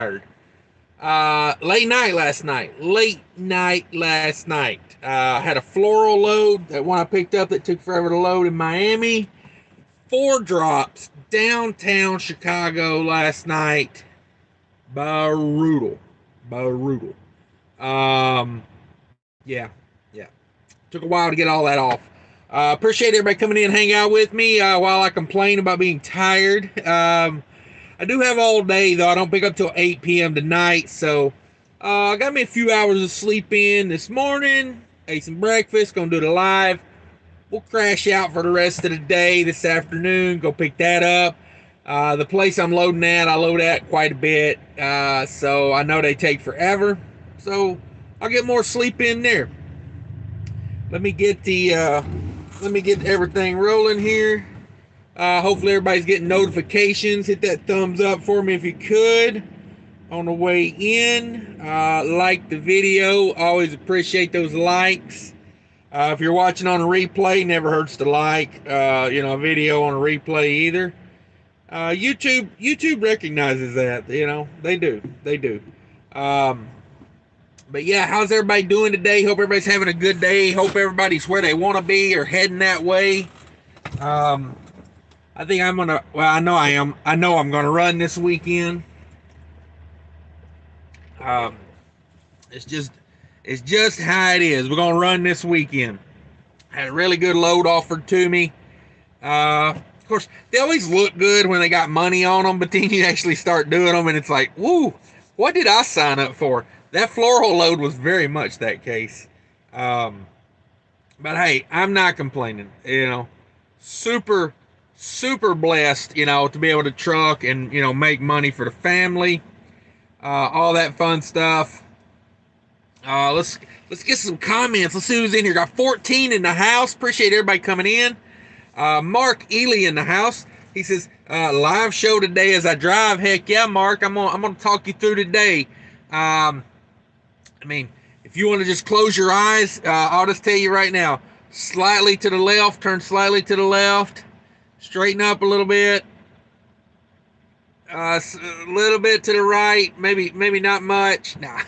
Late night last night. Had a floral load. That one I picked up that took forever to load in Miami. 4 drops downtown Chicago last night. Brutal. Brutal. Yeah. Yeah. Took a while to get all that off. Appreciate everybody coming in and hang out with me while I complain about being tired. I do have all day, though. I don't pick up till 8 p.m. tonight, so I got me a few hours of sleep in this morning. Ate some breakfast, gonna do the live. We'll crash out for the rest of the day this afternoon, go pick that up. The place I'm loading at, I load at quite a bit, so I know they take forever. So I'll get more sleep in there. Let me get everything rolling here. Hopefully everybody's getting notifications. Hit that thumbs up for me if you could on the way in. Like the video. Always appreciate those likes. If you're watching on a replay, never hurts to like a video on a replay either. YouTube recognizes that. They do. But yeah, how's everybody doing today? Hope everybody's having a good day. Hope everybody's where they want to be or heading that way. I think I'm gonna. Well, I know I am. I know I'm gonna run this weekend. Um, it's just how it is. We're gonna run this weekend. Had a really good load offered to me. Of course, they always look good when they got money on them, but then you actually start doing them, and it's like, woo, what did I sign up for? That floral load was very much that case. But hey, I'm not complaining. Super blessed, to be able to truck and, make money for the family. All that fun stuff. Let's get some comments. Let's see who's in here. Got 14 in the house. Appreciate everybody coming in. Mark Ely in the house. He says, live show today as I drive. Heck yeah, Mark. I'm gonna talk you through today. If you want to just close your eyes, I'll just tell you right now. Slightly to the left, turn slightly to the left. Straighten up a little bit. A little bit to the right. Maybe not much. Nah.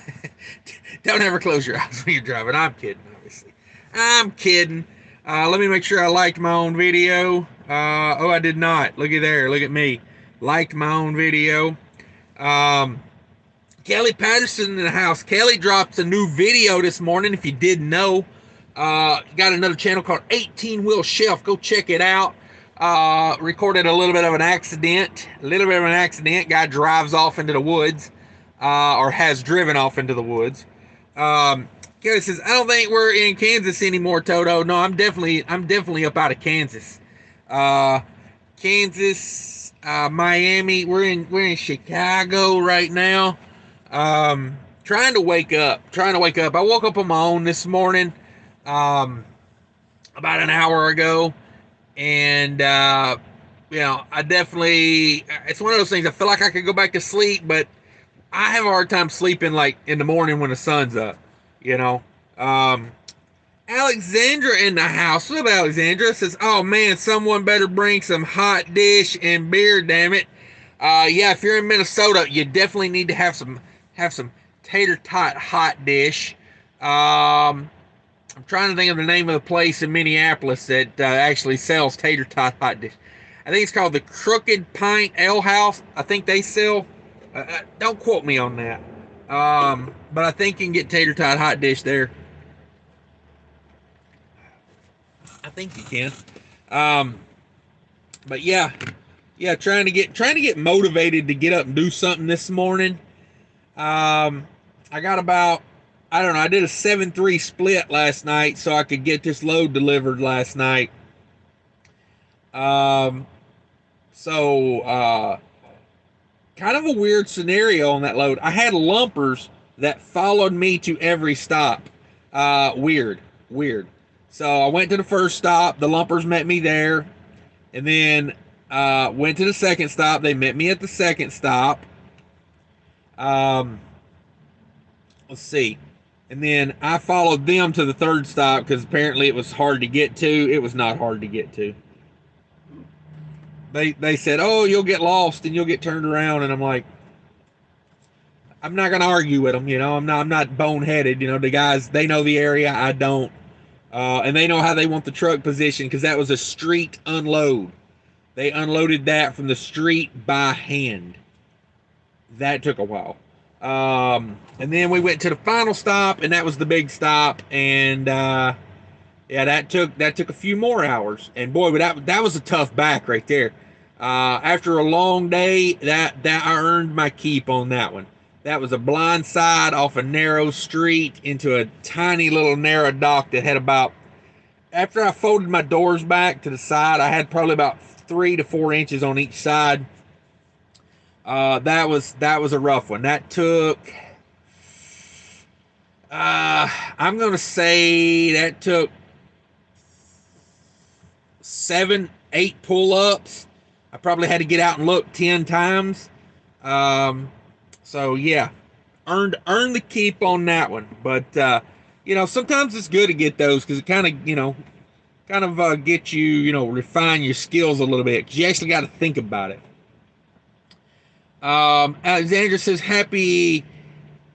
Don't ever close your eyes when you're driving. I'm kidding, obviously. I'm kidding. Let me make sure I liked my own video. I did not. Look at there. Look at me. Liked my own video. Kelly Patterson in the house. Kelly dropped a new video this morning, if you didn't know. Got another channel called 18 Wheel Shelf. Go check it out. Recorded a little bit of an accident. Guy drives off into the woods, or has driven off into the woods. Kelly says, I don't think we're in Kansas anymore, Toto. No, I'm definitely up out of Kansas. Kansas, Miami. We're in Chicago right now. Trying to wake up. I woke up on my own this morning, about an hour ago. And, I definitely, it's one of those things. I feel like I could go back to sleep, but I have a hard time sleeping like in the morning when the sun's up, Alexandra in the house. What up, Alexandra? Says, oh man, someone better bring some hot dish and beer, damn it. Yeah, if you're in Minnesota, you definitely need to have some tater tot hot dish. I'm trying to think of the name of the place in Minneapolis that actually sells tater tot hot dish. I think it's called the Crooked Pint Ale House. I think they sell. Don't quote me on that. But I think you can get tater tot hot dish there. I think you can. But yeah, trying to get motivated to get up and do something this morning. I got about, I don't know, I did a 7-3 split last night so I could get this load delivered last night. Kind of a weird scenario on that load. I had lumpers that followed me to every stop. Weird. So I went to the first stop. The lumpers met me there. And then went to the second stop. They met me at the second stop. Let's see. And then I followed them to the third stop because apparently it was hard to get to. It was not hard to get to. They said, oh, you'll get lost and you'll get turned around. And I'm like, I'm not gonna argue with them. You know, I'm not boneheaded. You know, the guys, they know the area, I don't, and they know how they want the truck positioned because that was a street unload. They unloaded that from the street by hand. That took a while. And then we went to the final stop, and that was the big stop. And yeah, that took a few more hours. And boy, but that was a tough back right there. After a long day, that I earned my keep on that one. That was a blind side off a narrow street into a tiny little narrow dock that had about, after I folded my doors back to the side, I had probably about 3 to 4 inches on each side. That was a rough one. That took, I'm gonna say that took 7, 8 pull-ups. I probably had to get out and look 10 times. So yeah, earned the keep on that one. But you know, sometimes it's good to get those because it kind of get you, refine your skills a little bit because you actually got to think about it. Alexandra says, happy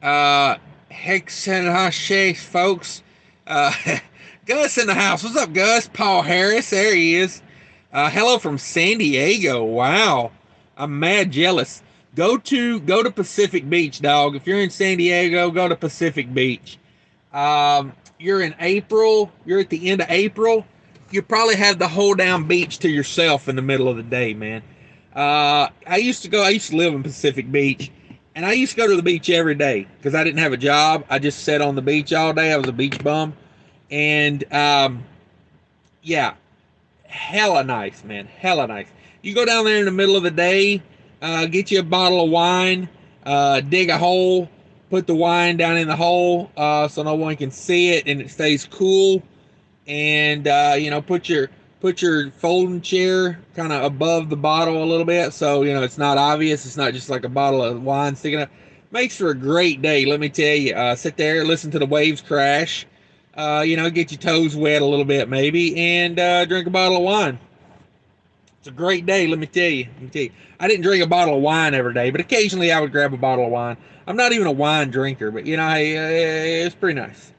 Hexenhashe, folks. Gus in the house. What's up, Gus? Paul Harris, there he is. Hello from San Diego. Wow, I'm mad jealous. Go to Pacific Beach, dog. If you're in San Diego, go to Pacific Beach. You're in April. You're at the end of April. You probably have the whole damn beach to yourself in the middle of the day, man. I used to live in Pacific Beach, and I used to go to the beach every day because I didn't have a job. I just sat on the beach all day. I was a beach bum. And, yeah, hella nice, man. Hella nice. You go down there in the middle of the day, get you a bottle of wine, dig a hole, put the wine down in the hole, so no one can see it and it stays cool. And, put your folding chair kind of above the bottle a little bit so, it's not obvious. It's not just like a bottle of wine sticking up. Makes for a great day, let me tell you. Sit there, listen to the waves crash, get your toes wet a little bit maybe, and drink a bottle of wine. It's a great day, let me tell you. I didn't drink a bottle of wine every day, but occasionally I would grab a bottle of wine. I'm not even a wine drinker, but, it's pretty nice.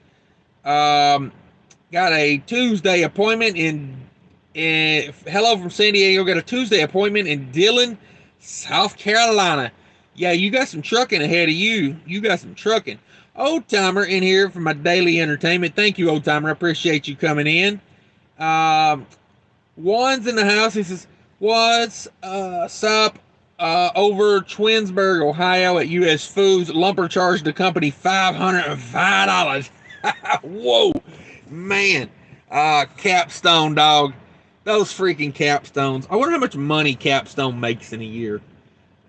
Got a Tuesday appointment hello from San Diego. Got a Tuesday appointment in Dillon, South Carolina. Yeah, you got some trucking ahead of you. You got some trucking. Old Timer in here for my daily entertainment. Thank you, Old Timer. I appreciate you coming in. Juan's in the house. He says, what's up over Twinsburg, Ohio at U.S. Foods. Lumper charged the company $505. Whoa, man. Capstone, dog. Those freaking Capstones. I wonder how much money Capstone makes in a year.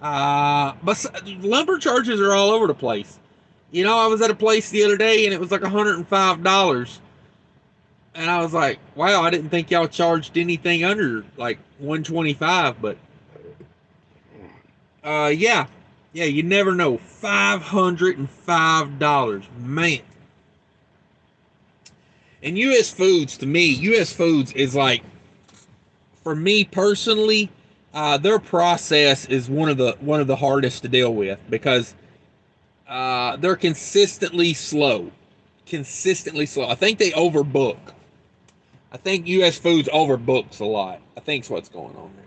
But lumber charges are all over the place. I was at a place the other day and it was like $105. And I was like, wow, I didn't think y'all charged anything under like $125. But yeah, you never know. $505, man. And U.S. Foods, to me, U.S. Foods is like, for me personally, their process is one of the hardest to deal with because they're consistently slow. I think they overbook. I think U.S. Foods overbooks a lot. I think that's what's going on there.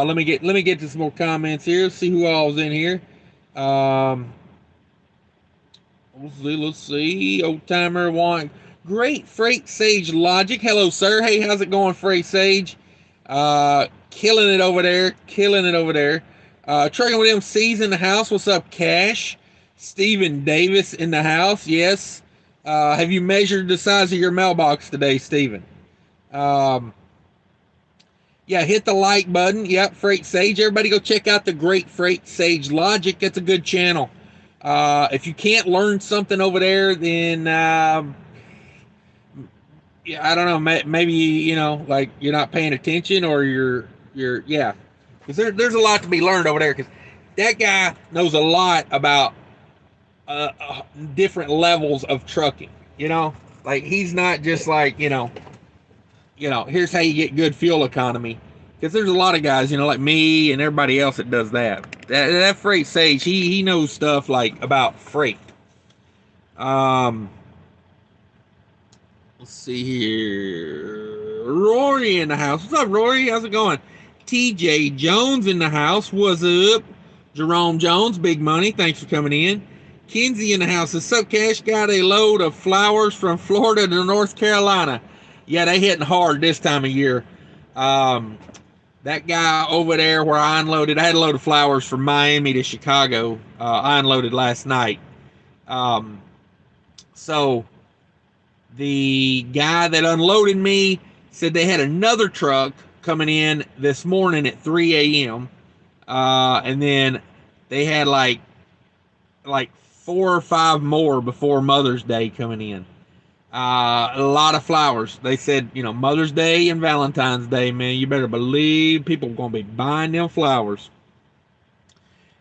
Let me get to some more comments here. See who all's in here. Let's see. Old Timer want. Great Freight Sage Logic. Hello, sir. Hey, how's it going, Freight Sage? Killing it over there. Trucking with MC's in the house. What's up, Cash? Stephen Davis in the house. Yes. Have you measured the size of your mailbox today, Stephen? Yeah, hit the like button. Yep, Freight Sage. Everybody go check out the Great Freight Sage Logic. That's a good channel. If you can't learn something over there, then yeah, I don't know. Maybe like you're not paying attention, or you're yeah, because there's a lot to be learned over there. Because that guy knows a lot about different levels of trucking. Like he's not just like here's how you get good fuel economy. Because there's a lot of guys like me and everybody else that does that. that freight sage, he knows stuff like about freight. Let's see here. Rory in the house. What's up, Rory? How's it going? TJ Jones in the house. What's up? Jerome Jones, big money. Thanks for coming in. Kinsey in the house. What's up, Cash? Got a load of flowers from Florida to North Carolina. Yeah, they hitting hard this time of year. That guy over there where I unloaded, I had a load of flowers from Miami to Chicago. I unloaded last night. So the guy that unloaded me said they had another truck coming in this morning at 3 a.m. And then they had like 4 or 5 more before Mother's Day coming in. A lot of flowers. They said, Mother's Day and Valentine's Day, man, you better believe people are going to be buying them flowers.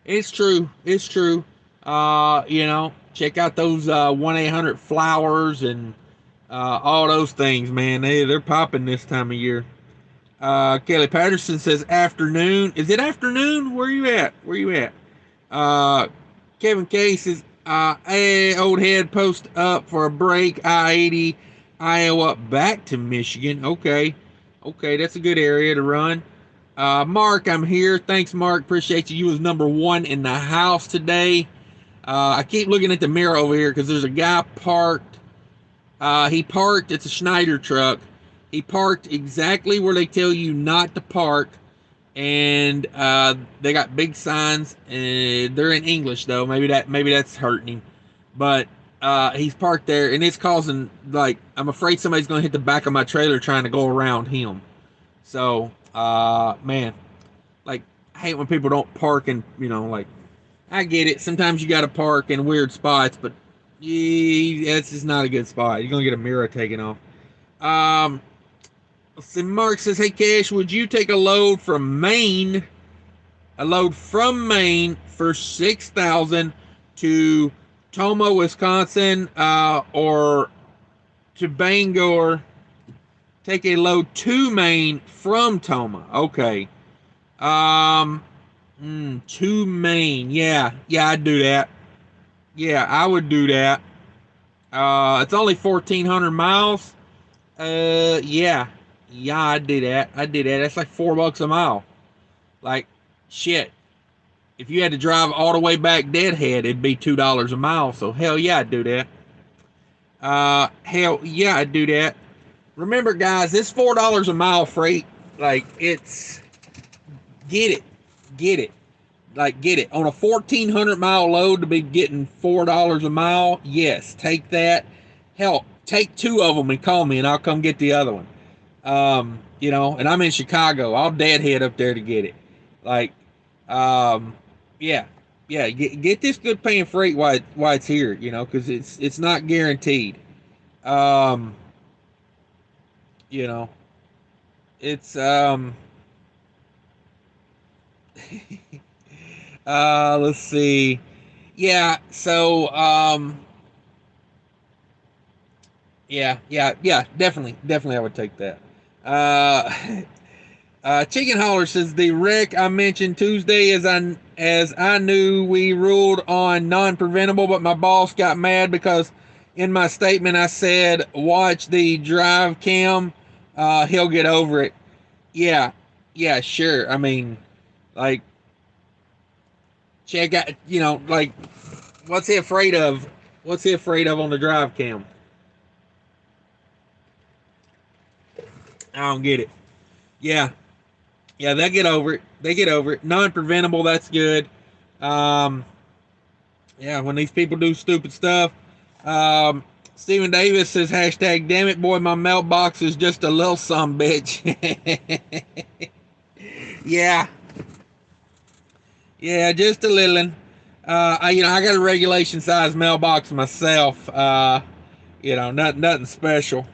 It's true. It's true. Check out those 1-800-Flowers and all those things, man. They're popping this time of year. Kelly Patterson says afternoon. Is it afternoon? Where you at? Kevin K says, hey, old head, post up for a break. I-80, Iowa, back to Michigan. Okay, that's a good area to run. Mark, I'm here. Thanks, Mark. Appreciate you. You was number 1 in the house today. I keep looking at the mirror over here because there's a guy parked. He parked. It's a Schneider truck. He parked exactly where they tell you not to park. And they got big signs, and they're in English though. Maybe that's hurting him, but he's parked there, and it's causing I'm afraid somebody's gonna hit the back of my trailer trying to go around him. So man, I hate when people don't park, and I get it. Sometimes you got to park in weird spots, but that's just not a good spot. You're gonna get a mirror taken off. So Mark says, hey, Cash, would you take a load from Maine? A load from Maine for $6,000 to Toma, Wisconsin, or to Bangor. Take a load to Maine from Toma. Okay. To Maine. Yeah, I'd do that. Yeah, I would do that. It's only 1,400 miles. Yeah, I'd do that. That's like $4 a mile. Shit. If you had to drive all the way back Deadhead, it'd be $2 a mile. So hell yeah, I'd do that. Hell yeah, I'd do that. Remember, guys, this $4 a mile freight, it's get it. Get it. On a 1,400 mile load to be getting $4 a mile. Yes, take that. Hell, take 2 of them and call me, and I'll come get the other one. And I'm in Chicago. I'll deadhead up there to get it. Yeah. Get this good paying freight while it's here, because it's not guaranteed. It's let's see. Yeah, so yeah, definitely I would take that. Chicken Holler says the wreck I mentioned Tuesday as I knew we ruled on non-preventable, but my boss got mad because in my statement I said watch the drive cam, he'll get over it. Yeah, sure. I mean, check out, what's he afraid of? What's he afraid of on the drive cam? I don't get it. Yeah, they get over it. Non-preventable, that's good. Yeah, when these people do stupid stuff. Stephen Davis says, hashtag damn it, boy, my mailbox is just a little sumbitch. Yeah, just a little. I got a regulation size mailbox myself. Nothing special.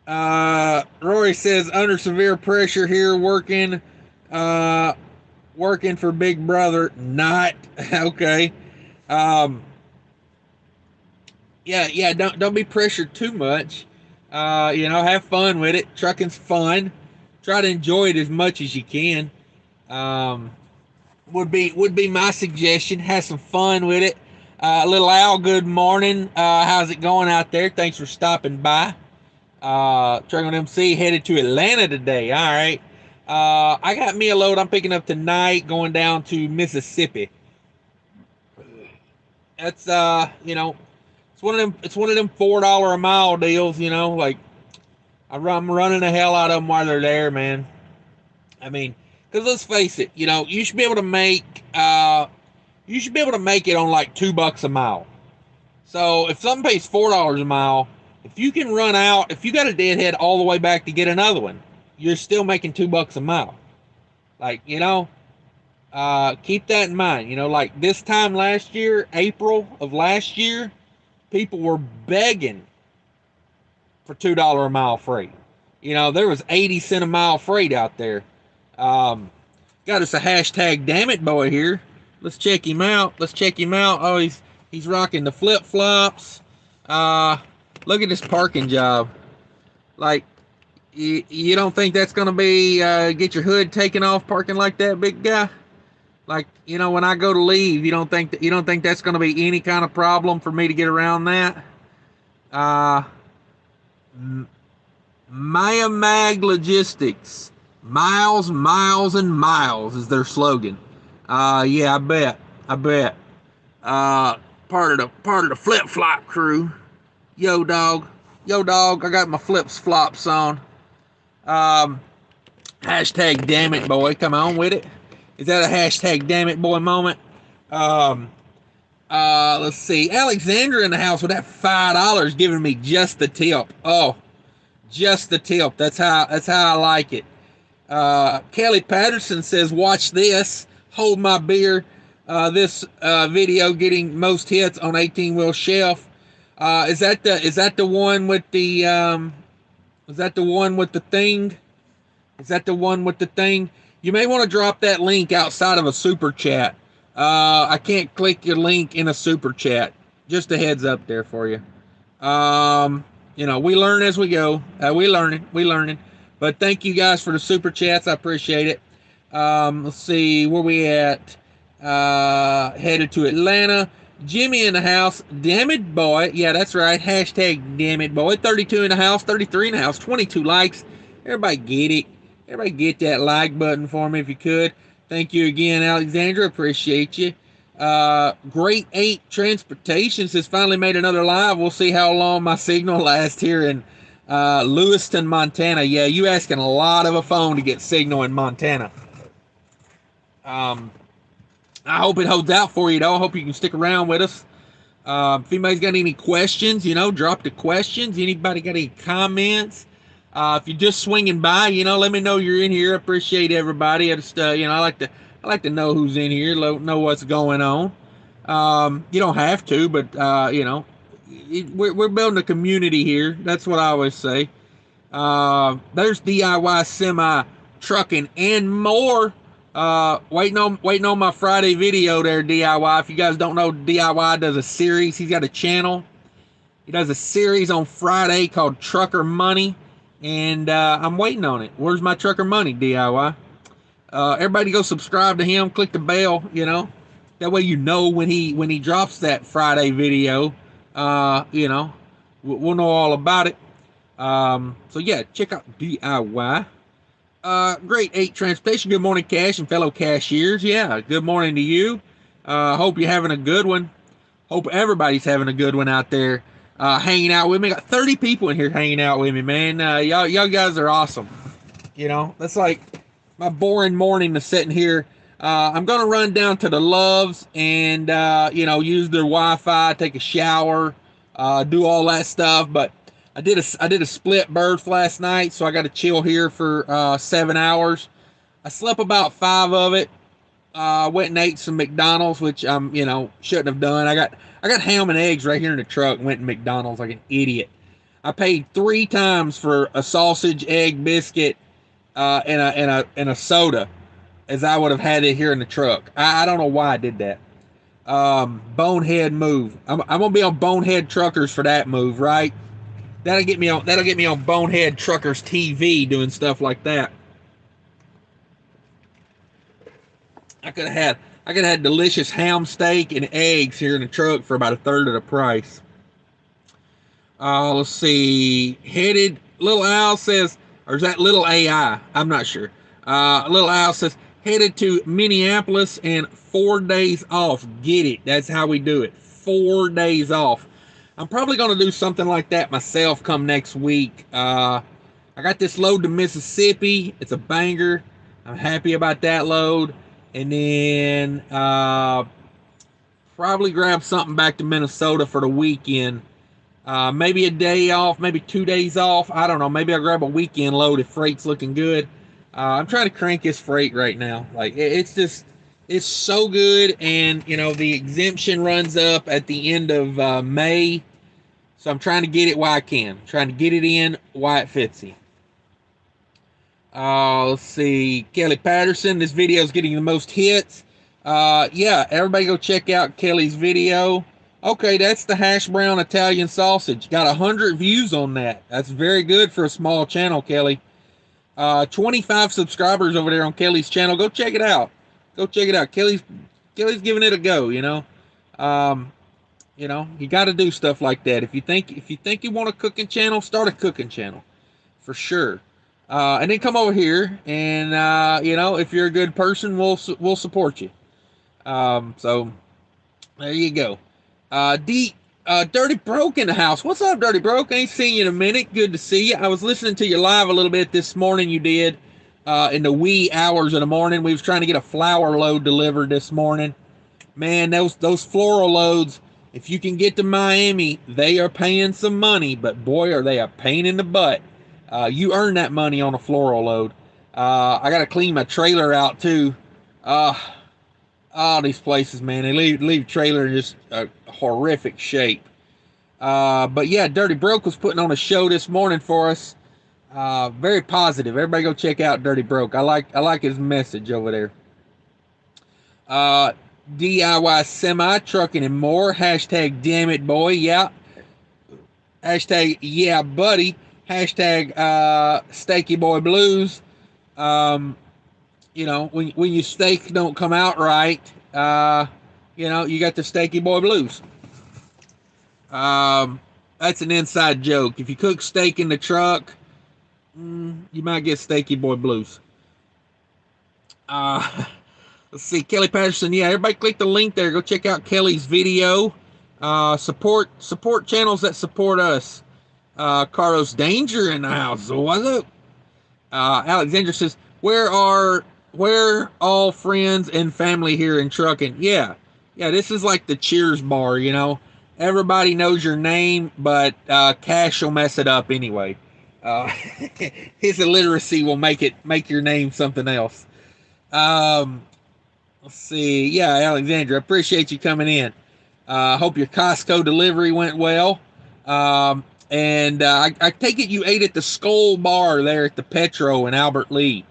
Rory says under severe pressure here, working for Big Brother. Not okay. Yeah. Don't be pressured too much. Have fun with it. Trucking's fun. Try to enjoy it as much as you can. would be my suggestion. Have some fun with it. Little Al, good morning. How's it going out there? Thanks for stopping by. Trucking MC headed to Atlanta today. All right. I got me a load I'm picking up tonight, going down to Mississippi. That's it's one of them $4 a mile deals. Like I'm running the hell out of them while they're there, man. I mean, because let's face it, you should be able to make it on like $2 a mile. So if something pays $4 a mile, if you can run out, if you got a deadhead all the way back to get another one, you're still making $2 a mile. Like, keep that in mind. Like this time last year, April of last year, people were begging for $2 a mile freight. There was 80 cent a mile freight out there. Got us a hashtag damn it boy here. Let's check him out. Oh, he's rocking the flip flops. Look at this parking job. Like, you don't think that's gonna be get your hood taken off parking like that, big guy? Like, when I go to leave, you don't think that's gonna be any kind of problem for me to get around that? Maya Mag Logistics. Miles, and miles is their slogan. Yeah, I bet. Part of the flip flop crew. Yo dog, I got my flips flops on. Hashtag damn it boy, come on with it. Is that a hashtag damn it boy moment? Let's see. Alexandra in the house with that $5 giving me just the tip. Oh, just the tip. That's how I like it. Kelly Patterson says, watch this, hold my beer. This video getting most hits on 18-wheel shelf. Is that the one with the thing? Is that the one with the thing? You may want to drop that link outside of a super chat. I can't click your link in a super chat. Just a heads up there for you. We learn as we go. We learning. But thank you guys for the super chats. I appreciate it. Let's see where we at. Headed to Atlanta. Jimmy in the house. Damn it, boy. Yeah, that's right. Hashtag damn it, boy. 32 in the house. 33 in the house. 22 likes. Everybody get it. Everybody get that like button for me if you could. Thank you again, Alexandra. Appreciate you. Great 8 Transportations has finally made another live. We'll see how long my signal lasts here in Lewiston, Montana. Yeah, you asking a lot of a phone to get signal in Montana. I hope it holds out for you, though. I hope you can stick around with us. If anybody's got any questions, drop the questions. Anybody got any comments? If you're just swinging by, let me know you're in here. I appreciate everybody. I just, I like to know who's in here, know what's going on. You don't have to, but we're building a community here. That's what I always say. There's DIY semi trucking and more. Waiting on my Friday video there, DIY. If you guys don't know, DIY does a series. He's got a channel. He does a series on Friday called Trucker Money, and I'm waiting on it. Where's my Trucker Money, DIY? Everybody go subscribe to him. Click the bell. That way when he drops that Friday video. We'll know all about it. So yeah, check out DIY. Great 8 Transportation. Good morning, Cash and fellow cashiers. Yeah, good morning to you. Hope you're having a good one. Hope everybody's having a good one out there. Hanging out with me. Got 30 people in here hanging out with me, man. Y'all guys are awesome. That's like my boring morning to sitting here. I'm gonna run down to the Loves and use their Wi-Fi, take a shower, do all that stuff. But I did a split berth last night, so I got to chill here for 7 hours. I slept about 5 of it. Went and ate some McDonald's, which shouldn't have done. I got ham and eggs right here in the truck. Went to McDonald's like an idiot. I paid 3 times for a sausage, egg, biscuit, and a soda, as I would have had it here in the truck. I don't know why I did that. Bonehead move. I'm gonna be on Bonehead Truckers for that move, right? That'll get me on Bonehead Truckers TV doing stuff like that. I could have had delicious ham steak and eggs here in the truck for about a third of the price. Let's see. Headed Little Al says, or is that Little AI? I'm not sure. Little Al says headed to Minneapolis and 4 days off. Get it? That's how we do it. 4 days off. I'm probably going to do something like that myself come next week. I got this load to Mississippi. It's a banger. I'm happy about that load. And then probably grab something back to Minnesota for the weekend. Maybe a day off, maybe 2 days off. I don't know. Maybe I'll grab a weekend load if freight's looking good. I'm trying to crank this freight right now. Like, it's so good. And, you know, the exemption runs up at the end of May. So I'm trying to get it while I can. I'm trying to get it in while it fits in. Let's see. Kelly Patterson. This video is getting the most hits. Yeah, everybody go check out Kelly's video. Okay, that's the hash brown Italian sausage. Got 100 views on that. That's very good for a small channel, Kelly. 25 subscribers over there on Kelly's channel. Go check it out. Go check it out. Kelly's giving it a go, you know. You know, you got to do stuff like that. If you think you want a cooking channel, start a cooking channel for sure. And then come over here and you know, if you're a good person, we'll support you. So there you go. Dirty Broke in the house. What's up, Dirty Broke? Ain't seen you in a minute. Good to see you. I was listening to you live a little bit this morning. You did in the wee hours of the morning. We was trying to get a flower load delivered this morning. Man, those floral loads, if you can get to Miami, they are paying some money, but boy, are they a pain in the butt. You earn that money on a floral load. I got to clean my trailer out too. All these places, man, they leave trailer in just a horrific shape. But yeah, Dirty Broke was putting on a show this morning for us. Very positive. Everybody go check out Dirty Broke. I like his message over there. DIY semi trucking and more. Hashtag damn it boy. Yeah. Hashtag yeah buddy. Hashtag Steaky Boy Blues. You know, when your steak don't come out right, you know, you got the Steaky Boy Blues. That's an inside joke. If you cook steak in the truck, you might get Steaky Boy Blues. Let's see, Kelly Patterson. Yeah, everybody click the link there. Go check out Kelly's video. Support channels that support us. Carlos Danger in the house. So what's up? Alexandra says, where all friends and family here in trucking? Yeah, this is like the Cheers bar, you know. Everybody knows your name, but Cash will mess it up anyway. His illiteracy will make your name something else. Let's see. Yeah, Alexandra, appreciate you coming in. Hope your Costco delivery went well. And I take it you ate at the Skull Bar there at the Petro in Albert Lee.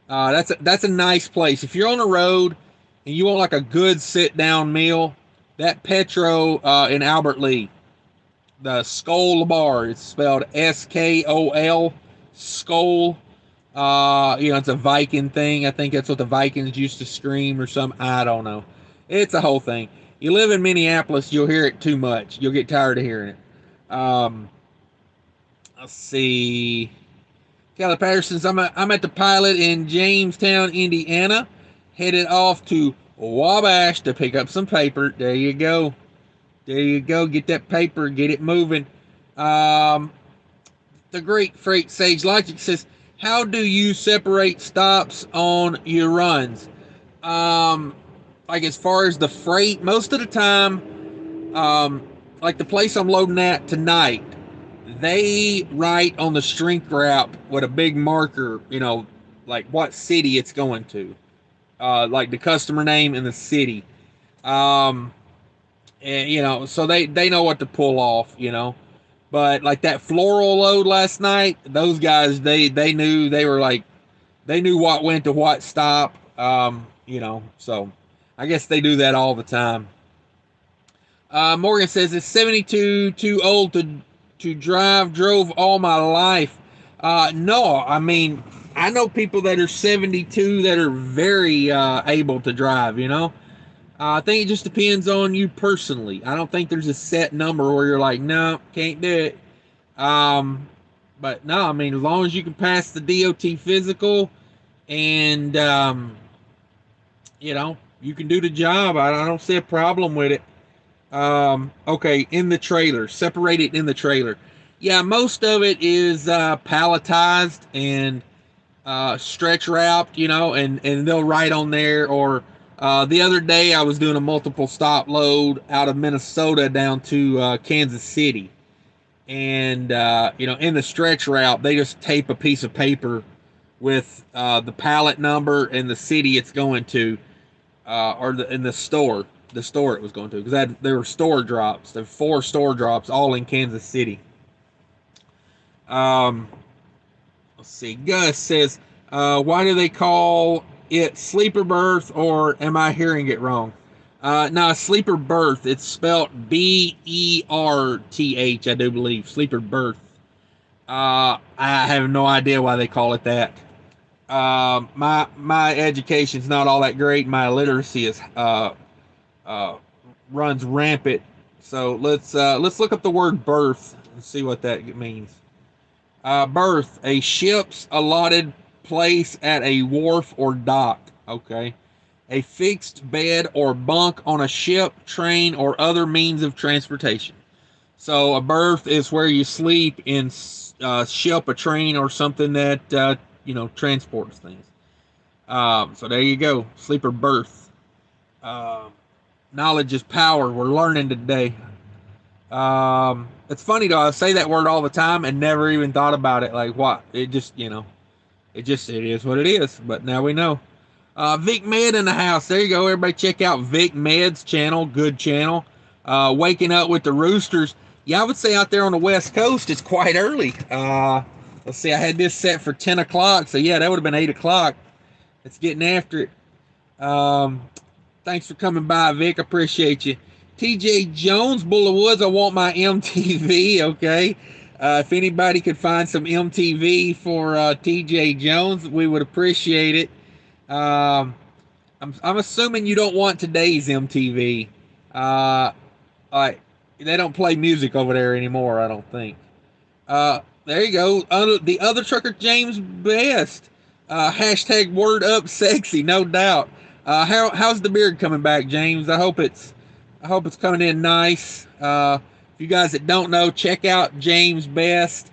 That's a nice place. If you're on the road and you want like a good sit-down meal, that Petro in Albert Lee, the Skull Bar, it's spelled S-K-O-L, Skull. You know, it's a Viking thing. I think that's what the Vikings used to scream or something. I don't know. It's a whole thing. You live in Minneapolis, you'll hear it too much. You'll get tired of hearing it. Let's see. Kelly Patterson's, I'm at the pilot in Jamestown, Indiana. Headed off to Wabash to pick up some paper. There you go. There you go. Get that paper. Get it moving. The Great Freight Sage Logic says, how do you separate stops on your runs? Like as far as the freight, most of the time, like the place I'm loading at tonight, they write on the shrink wrap with a big marker, you know, like what city it's going to, like the customer name and the city. And you know, so they know what to pull off, you know. But like that floral load last night, those guys, they knew, they were like, they knew what went to what stop, you know, so I guess they do that all the time. Morgan says, it's 72 too old to drive, drove all my life. No, I mean, I know people that are 72 that are very able to drive, you know. I think it just depends on you personally. I don't think there's a set number where you're like, no, can't do it. But no, I mean, as long as you can pass the DOT physical and, you know, you can do the job, I don't see a problem with it. Okay, in the trailer, separate it in the trailer. Yeah, most of it is palletized and stretch wrapped, you know, and they'll write on there. Or the other day I was doing a multiple stop load out of Minnesota down to Kansas City, and you know, in the stretch route they just tape a piece of paper with the pallet number and the city it's going to, or in the store it was going to, because there were store drops. There were 4 store drops all in Kansas City. Let's see. Gus says, why do they call it sleeper berth, or am I hearing it wrong? No, sleeper berth. It's spelled B-E-R-T-H, I do believe. Sleeper berth. I have no idea why they call it that. My education's not all that great. My illiteracy is runs rampant. So let's look up the word berth and see what that means. Berth, a ship's allotted place at a wharf or dock. Okay. A fixed bed or bunk on a ship, train, or other means of transportation. So a berth is where you sleep in ship, a train, or something that you know, transports things. So there you go, sleeper berth. Knowledge is power. We're learning today. It's funny though, I say that word all the time and never even thought about it. Like, what? It just, you know, it is what it is. But now we know. Vic Med in the house. There you go. Everybody check out Vic Med's channel. Good channel. Waking up with the roosters. Yeah, I would say out there on the West Coast, it's quite early. Let's see, I had this set for 10 o'clock. So yeah, that would have been 8 o'clock. It's getting after it. Thanks for coming by, Vic. Appreciate you. TJ Jones, Bull of Woods, I want my MTV, okay? If anybody could find some MTV for TJ Jones, we would appreciate it. I'm assuming you don't want today's MTV. They don't play music over there anymore, I don't think. There you go. The other trucker, James Best. Hashtag word up sexy, no doubt. How's the beard coming back, James? I hope it's coming in nice. If you guys that don't know, check out James Best.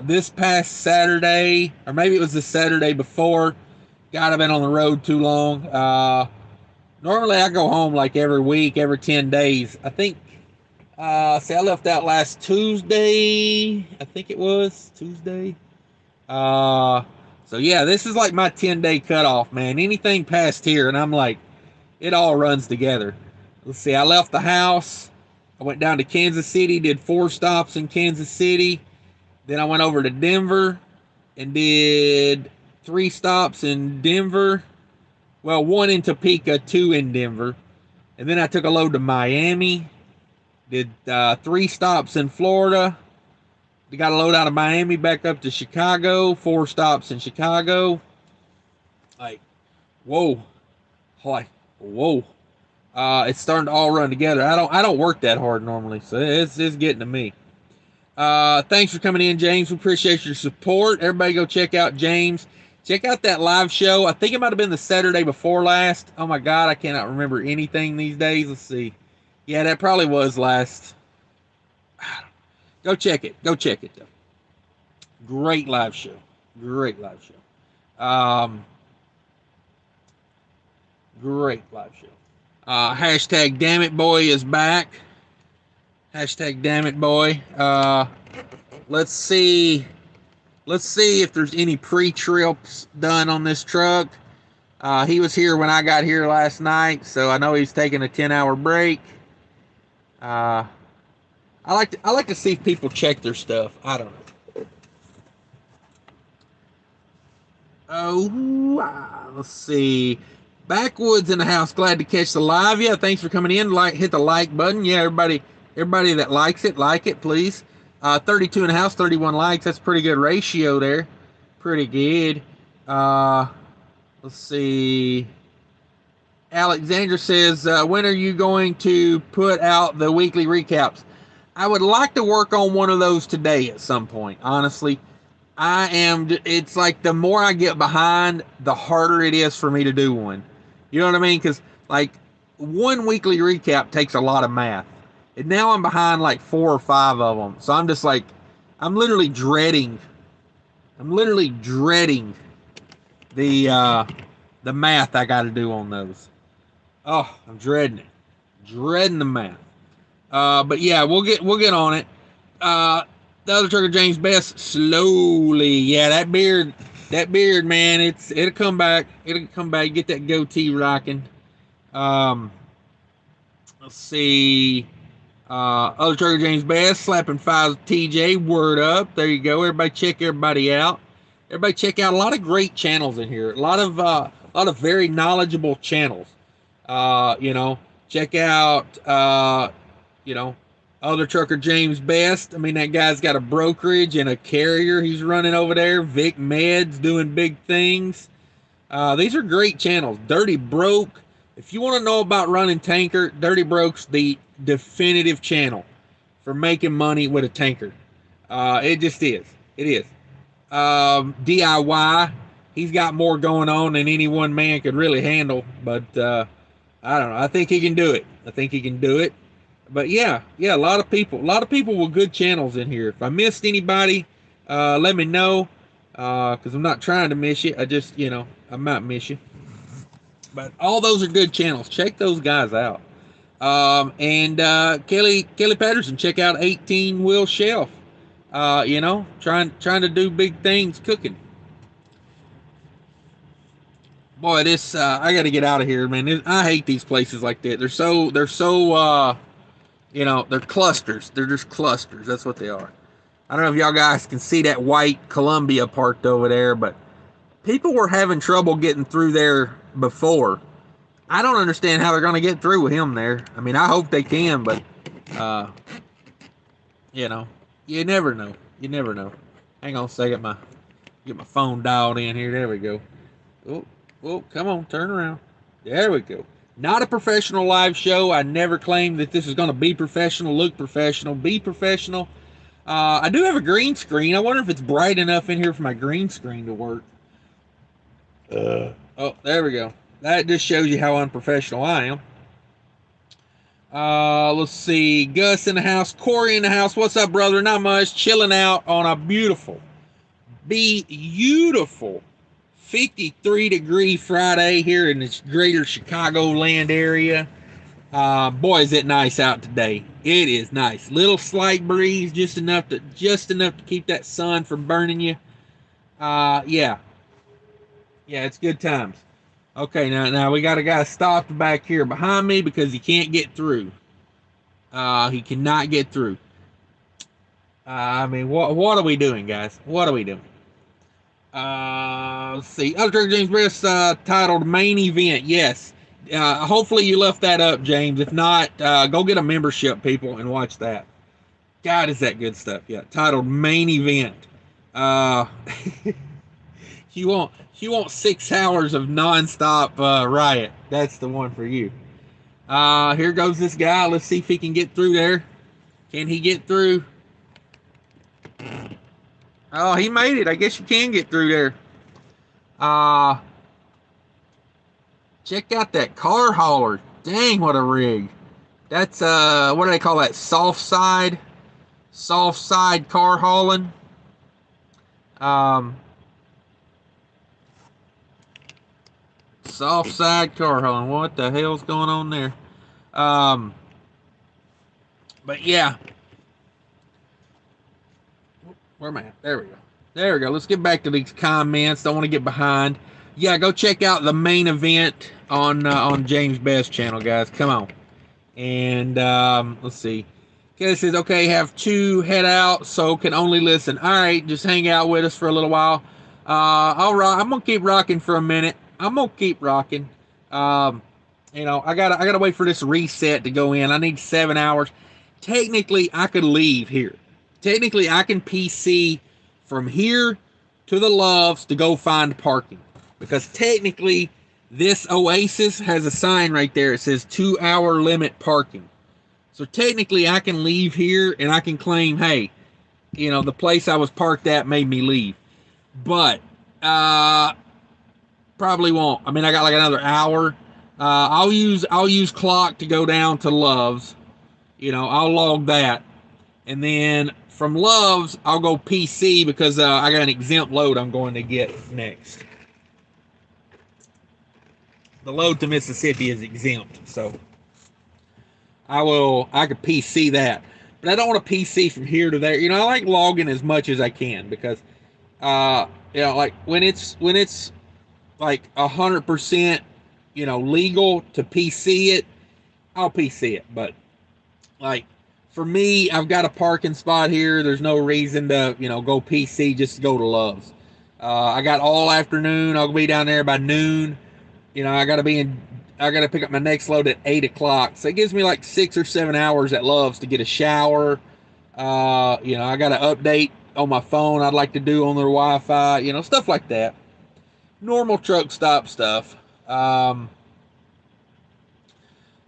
This past Saturday, or maybe it was the Saturday before. God, I've been on the road too long. Normally I go home like every week, every 10 days. I think, I left out last Tuesday. I think it was Tuesday. So yeah, this is like my 10-day cutoff, man. Anything past here, and I'm like, it all runs together. Let's see, I left the house. I went down to Kansas City, did 4 stops in Kansas City. Then I went over to Denver and did 3 stops in Denver. Well, 1 in Topeka, 2 in Denver. And then I took a load to Miami. Did 3 stops in Florida. We got a load out of Miami back up to Chicago. 4 stops in Chicago. Like, whoa. Like, whoa. It's starting to all run together. I don't work that hard normally, so it's getting to me. Thanks for coming in, James. We appreciate your support. Everybody go check out James. Check out that live show. I think it might have been the Saturday before last. Oh my God, I cannot remember anything these days. Let's see. Yeah, that probably was last. Go check it. Go check it, though. Great live show. Great live show. Great live show. Hashtag damn it boy is back. Hashtag damn it boy. Let's see if there's any pre-trips done on this truck. He was here when I got here last night, so I know he's taking a 10-hour break. I like to see if people check their stuff. I don't know. Oh, let's see. Backwoods in the house. Glad to catch the live. Yeah, thanks for coming in. Hit the like button. Yeah, everybody that likes it, like it, please. 32 in the house, 31 likes. That's a pretty good ratio there. pretty good. Let's see. Alexandra says, when are you going to put out the weekly recaps? I would like to work on one of those today at some point, honestly. It's like the more I get behind, the harder it is for me to do one. You know what I mean? Because, like, one weekly recap takes a lot of math. And now I'm behind like 4 or 5 of them. So I'm just like, I'm literally dreading the math I got to do on those. Oh, I'm dreading it. Dreading the math. But yeah, we'll get on it. The other trucker, James Best, slowly. Yeah, that beard, man, it'll come back. It'll come back. Get that goatee rocking. Let's see. Other trucker, James Best, slapping 5 TJ. Word up. There you go. Everybody check everybody out. Everybody check out a lot of great channels in here. A lot of very knowledgeable channels. Check out, other trucker James Best. I mean, that guy's got a brokerage and a carrier he's running over there. Vic Meds doing big things. These are great channels. Dirty Broke. If you want to know about running tanker, Dirty Broke's the definitive channel for making money with a tanker. It just is. It is. DIY. He's got more going on than any one man could really handle, but I don't know. I think he can do it. But yeah, a lot of people with good channels in here. If I missed anybody, let me know, because I'm not trying to miss you. I just, I might miss you. But all those are good channels. Check those guys out. And Kelly Patterson, check out 18 Wheel Shelf. Trying to do big things cooking. Boy, this I got to get out of here, man. I hate these places like that. They're so they're clusters. They're just clusters. That's what they are. I don't know if y'all guys can see that white Columbia parked over there, but people were having trouble getting through there before. I don't understand how they're going to get through with him there. I mean, I hope they can, but you never know. You never know. Hang on a second, get my phone dialed in here. There we go. Oh, come on, turn around. There we go. Not a professional live show. I never claimed that this is going to be professional, look professional, be professional. I do have a green screen. I wonder if it's bright enough in here for my green screen to work. Oh, there we go. That just shows you how unprofessional I am. Let's see. Gus in the house. Corey in the house. What's up, brother? Not much. Chilling out on a beautiful 53-degree Friday here in this greater Chicagoland area. Boy, is it nice out today. It is nice. Little slight breeze, just enough to keep that sun from burning you. Yeah, it's good times. Okay, now we got a guy stopped back here behind me because he can't get through. He cannot get through. I mean, what are we doing, guys? What are we doing? Let's see. Other James Briss, titled Main Event. Yes. Hopefully you left that up, James. If not, go get a membership, people, and watch that. God, is that good stuff. Yeah. Titled Main Event. You want 6 hours of nonstop riot. That's the one for you. Here goes this guy. Let's see if he can get through there. Can he get through? Oh, he made it. I guess you can get through there. Check out that car hauler. Dang, what a rig. That's, what do they call that? Soft side car hauling. Soft side car hauling. What the hell's going on there? But yeah. Where am I at? There we go. Let's get back to these comments. Don't want to get behind. Yeah, go check out the main event on James Best channel, guys. Come on. And let's see. Okay, it says, okay, have to head out, so can only listen. All right, just hang out with us for a little while. All right, I'm gonna keep rocking for a minute. I'm gonna keep rocking. I gotta wait for this reset to go in. I need 7 hours. Technically, I could leave here. Technically, I can PC from here to the Loves to go find parking. Because technically, this Oasis has a sign right there. It says 2-hour limit parking. So technically, I can leave here and I can claim, hey, you know, the place I was parked at made me leave. But probably won't. I mean, I got like another hour. I'll use Clock to go down to Loves. You know, I'll log that, and then from Loves I'll go PC because I got an exempt load I'm going to get next. The load to Mississippi is exempt, so I could PC that, but I don't want to PC from here to there. You know, I like logging as much as I can because you know, like when it's like 100%, you know, legal to PC it, I'll PC it. But like for me, I've got a parking spot here. There's no reason to, you know, go PC just to go to Love's. I got all afternoon. I'll be down there by noon. You know, I got to pick up my next load at 8 o'clock. So it gives me like 6 or 7 hours at Love's to get a shower. You know, I got to update on my phone. I'd like to do on their Wi-Fi, you know, stuff like that. Normal truck stop stuff.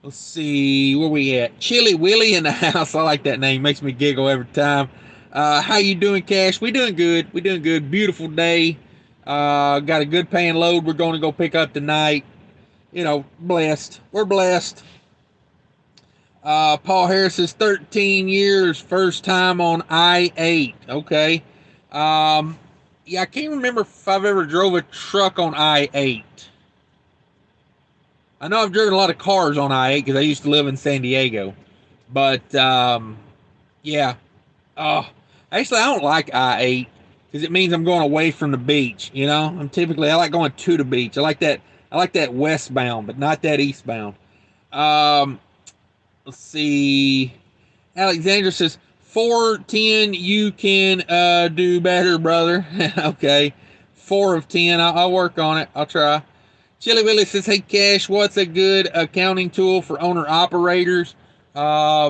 Let's see, where we at? Chili Willie in the house. I like that name. Makes me giggle every time. How you doing, Cash? We doing good. We doing good. Beautiful day. Got a good paying load we're going to go pick up tonight. You know, blessed. We're blessed. Paul Harris is 13 years, first time on I-8. Okay. Yeah, I can't remember if I've ever drove a truck on I-8. I know I've driven a lot of cars on I-8 because I used to live in San Diego. But, yeah. Actually, I don't like I-8 because it means I'm going away from the beach, you know? I like going to the beach. I like that westbound, but not that eastbound. Let's see. Alexandra says, 410, you can do better, brother. Okay. 4 of 10. I'll work on it. I'll try. Chili Willie says, hey, Cash, what's a good accounting tool for owner-operators? I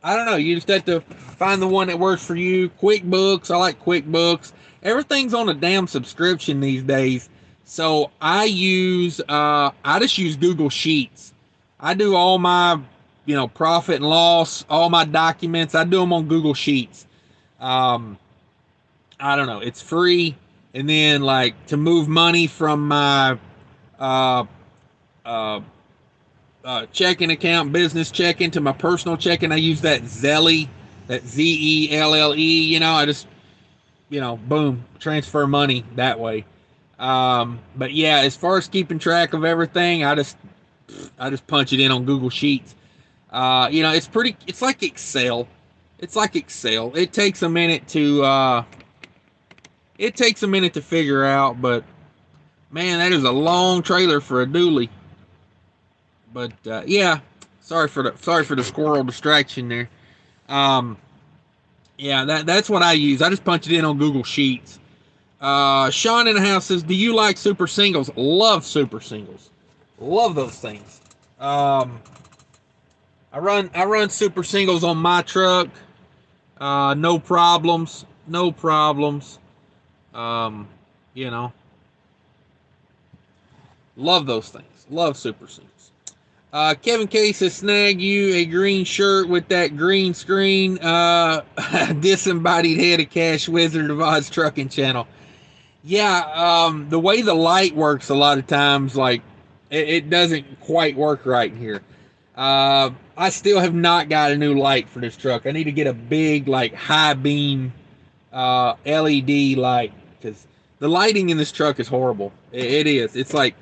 don't know. You just have to find the one that works for you. QuickBooks. I like QuickBooks. Everything's on a damn subscription these days. So I just use Google Sheets. I do all my, you know, profit and loss, all my documents. I do them on Google Sheets. I don't know. It's free. And then, like, to move money from my checking account, business checking, to my personal checking, I use that Zelle, that Zelle. You know, I just, you know, boom, transfer money that way. But yeah, as far as keeping track of everything, I just punch it in on Google Sheets. You know, it's like Excel. It's like Excel. It takes a minute to figure out, but man, that is a long trailer for a dually. But yeah, sorry for the squirrel distraction there. Yeah, that's what I use. I just punch it in on Google Sheets. Sean in the house says, do you like super singles? Love super singles. Love those things. I run super singles on my truck. No problems. No problems. You know, love those things. Love super singles. Kevin K says, snag you a green shirt with that green screen, disembodied head of Cash Wizard of Oz trucking channel. Yeah, the way the light works a lot of times, like, it doesn't quite work right here. I still have not got a new light for this truck. I need to get a big, like, high beam LED light, because the lighting in this truck is horrible. It is. It's like,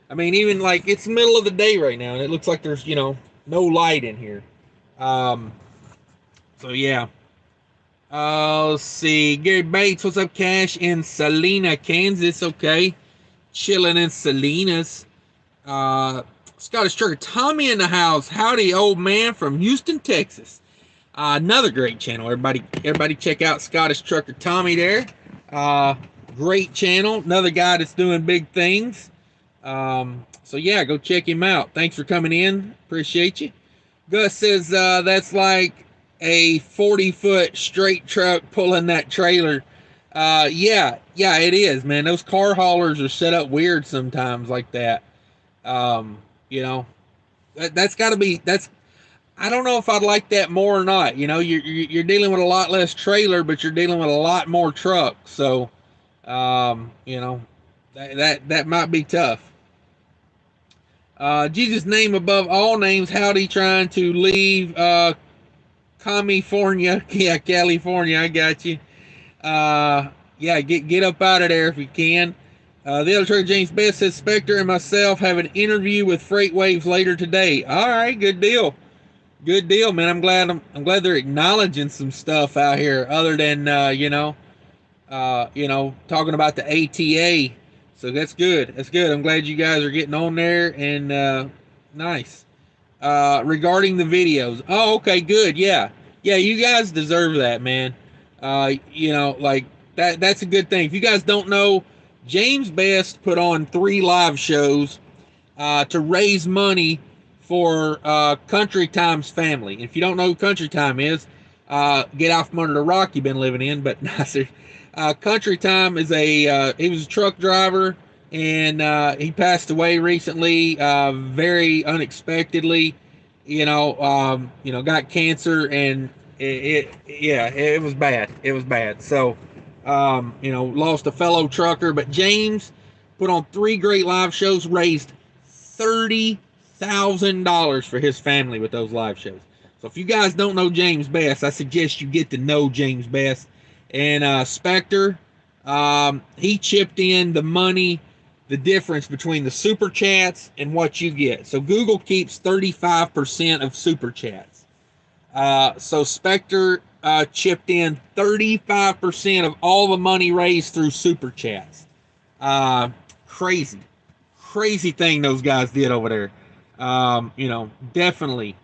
I mean, even like, it's middle of the day right now, and it looks like there's, you know, no light in here. So yeah. Let's see. Gary Bates, what's up, Cash? In Salina, Kansas. Okay. Chilling in Salinas. Scottish Trucker Tommy in the house. Howdy, old man from Houston, Texas. Another great channel. Everybody check out Scottish Trucker Tommy there. Great channel. Another guy that's doing big things. So yeah, go check him out. Thanks for coming in. Appreciate you. Gus says, that's like a 40-foot straight truck pulling that trailer. Yeah, it is, man. Those car haulers are set up weird sometimes like that. Um, you know, that's got to be, that's, I don't know if I'd like that more or not. You know, you're dealing with a lot less trailer, but you're dealing with a lot more truck. So, you know, that might be tough. Jesus' name above all names. Howdy, trying to leave California. Yeah, California. I got you. Yeah, get up out of there if you can. The other trucker, James Best, says Spectre and myself have an interview with Freight Waves later today. All right, good deal. Good deal, man. I'm glad they're acknowledging some stuff out here other than talking about the ATA. So that's good. That's good. I'm glad you guys are getting on there and nice. Regarding the videos. Oh, okay, good. Yeah. Yeah, you guys deserve that, man. Like that's a good thing. If you guys don't know, James Best put on 3 live shows to raise money for Country Time's family. If you don't know who Country Time is, get out from under the rock you've been living in. But Country Time is he was a truck driver, and he passed away recently, very unexpectedly. Got cancer, and it was bad. It was bad. So, lost a fellow trucker. But James put on 3 great live shows, raised $30,000 for his family with those live shows. So if you guys don't know James Best, I suggest you get to know James Best. And Spectre, he chipped in the money, the difference between the super chats and what you get. So Google keeps 35% of super chats. So Spectre chipped in 35% of all the money raised through super chats. Crazy thing those guys did over there. Definitely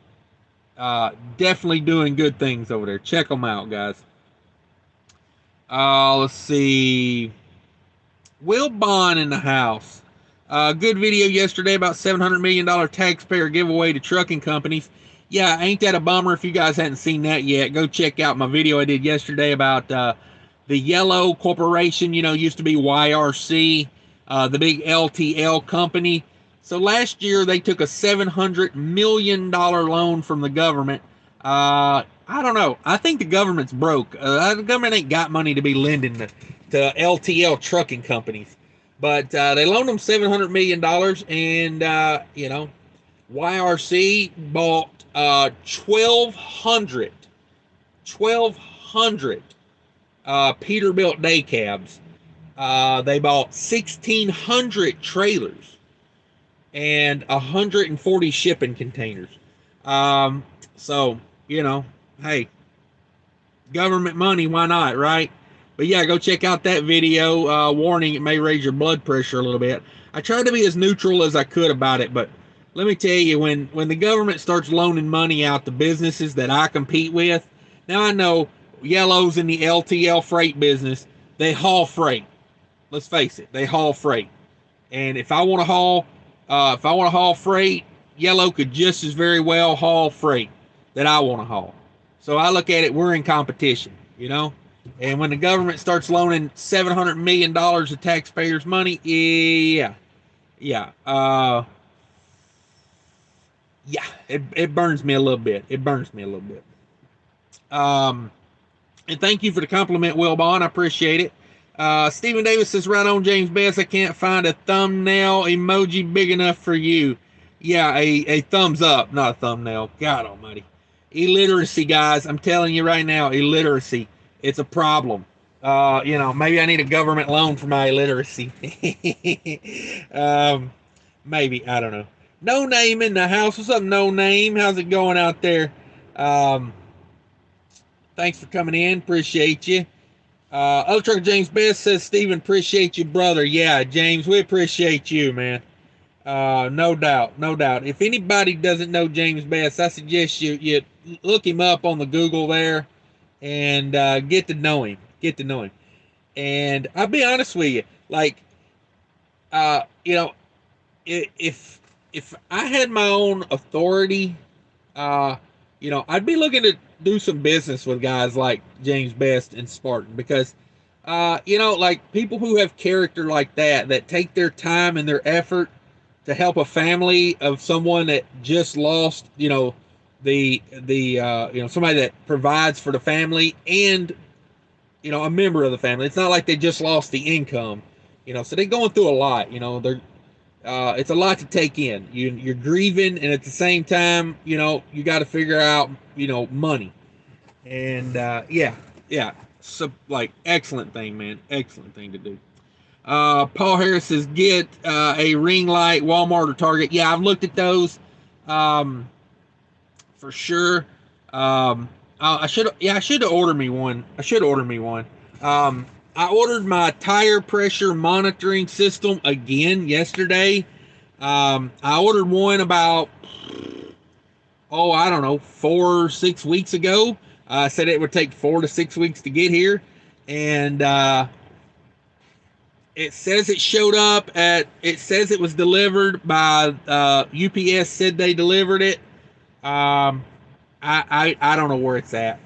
doing good things over there. Check them out, guys. Let's see. Will Bond in the house. Good video yesterday about $700 million taxpayer giveaway to trucking companies. Yeah, ain't that a bummer? If you guys hadn't seen that yet, go check out my video I did yesterday about the Yellow Corporation. Used to be YRC, the big LTL company. So last year they took a $700 million loan from the government. I don't know. I think the government's broke. The government ain't got money to be lending to LTL trucking companies. But they loaned them $700 million, and YRC bought 1,200 Peterbilt day cabs. They bought 1,600 trailers and 140 shipping containers. So, hey, government money, why not, right? But yeah, go check out that video. Warning, it may raise your blood pressure a little bit. I tried to be as neutral as I could about it, but let me tell you, when the government starts loaning money out to businesses that I compete with, now I know Yellow's in the LTL freight business. They haul freight. Let's face it, they haul freight. And if I want to haul freight, Yellow could just as very well haul freight that I want to haul. So I look at it, we're in competition, And when the government starts loaning $700 million of taxpayers' money, it burns me a little bit. And thank you for the compliment, Will Bond. I appreciate it. Stephen Davis says, right on, James Best. I can't find a thumbnail emoji big enough for you. Yeah, a thumbs up, not a thumbnail. God almighty. Illiteracy, guys. I'm telling you right now, illiteracy. It's a problem. Maybe I need a government loan for my illiteracy. Maybe. I don't know. No Name in the house. What's up, No Name? How's it going out there? Thanks for coming in. Appreciate you. Other Trucker James Best says, Steven, appreciate you, brother. Yeah, James, we appreciate you, man. No doubt. If anybody doesn't know James Best, I suggest you look him up on the Google there and get to know him. And I'll be honest with you, like, if I had my own authority, I'd be looking to do some business with guys like James Best and Spartan, because You know, like people who have character like that take their time and their effort to help a family of someone that just lost, you know, somebody that provides for the family and, you know, a member of the family. It's not like they just lost the income, you know, so they're going through a lot, you know, it's a lot to take in. You're grieving, and at the same time, you know, you got to figure out, you know, money. And yeah. So like, excellent thing, man. Excellent thing to do. Paul Harris says, get a ring light, Walmart or Target. Yeah, I've looked at those, um, for sure. I should, yeah, I should order me one. I should order me one. I ordered my tire pressure monitoring system again yesterday. I ordered one about, I don't know, 4 or 6 weeks ago. I said it would take 4 to 6 weeks to get here, and it says it showed up at. It says it was delivered by UPS. Said they delivered it. Um, I don't know where it's at.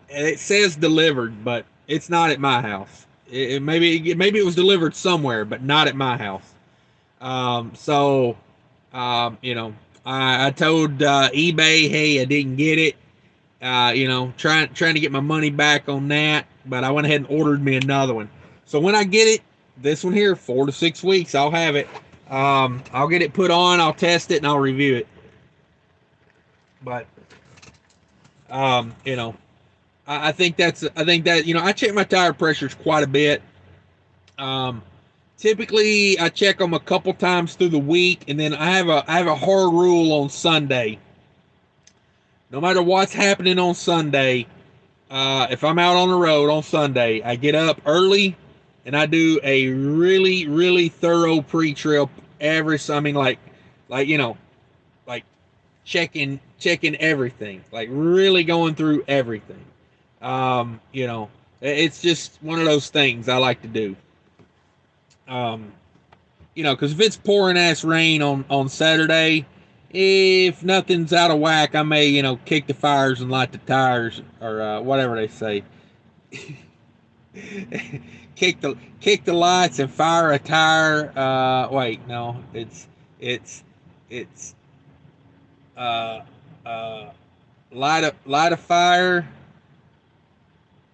It says delivered, but it's not at my house. Maybe it was delivered somewhere, but not at my house. So you know, I told eBay, hey, I didn't get it. You know, trying to get my money back on that, but I went ahead and ordered me another one. So when I get it, this one here, 4 to 6 weeks, I'll have it. I'll get it put on, I'll test it, and I'll review it. But you know, I think that, you know, I check my tire pressures quite a bit. Um, Typically, I check them a couple times through the week, and then I have a hard rule on Sunday. No matter what's happening on Sunday, if I'm out on the road on Sunday, I get up early and I do a really, really thorough pre-trip I mean, like you know, like checking everything, like really going through everything. You know, it's just one of those things I like to do. Um, you know, because if it's pouring ass rain on Saturday, if nothing's out of whack, I may, you know, kick the fires and light the tires, or whatever they say. kick the lights and fire a tire. Wait, no, it's uh uh light a fire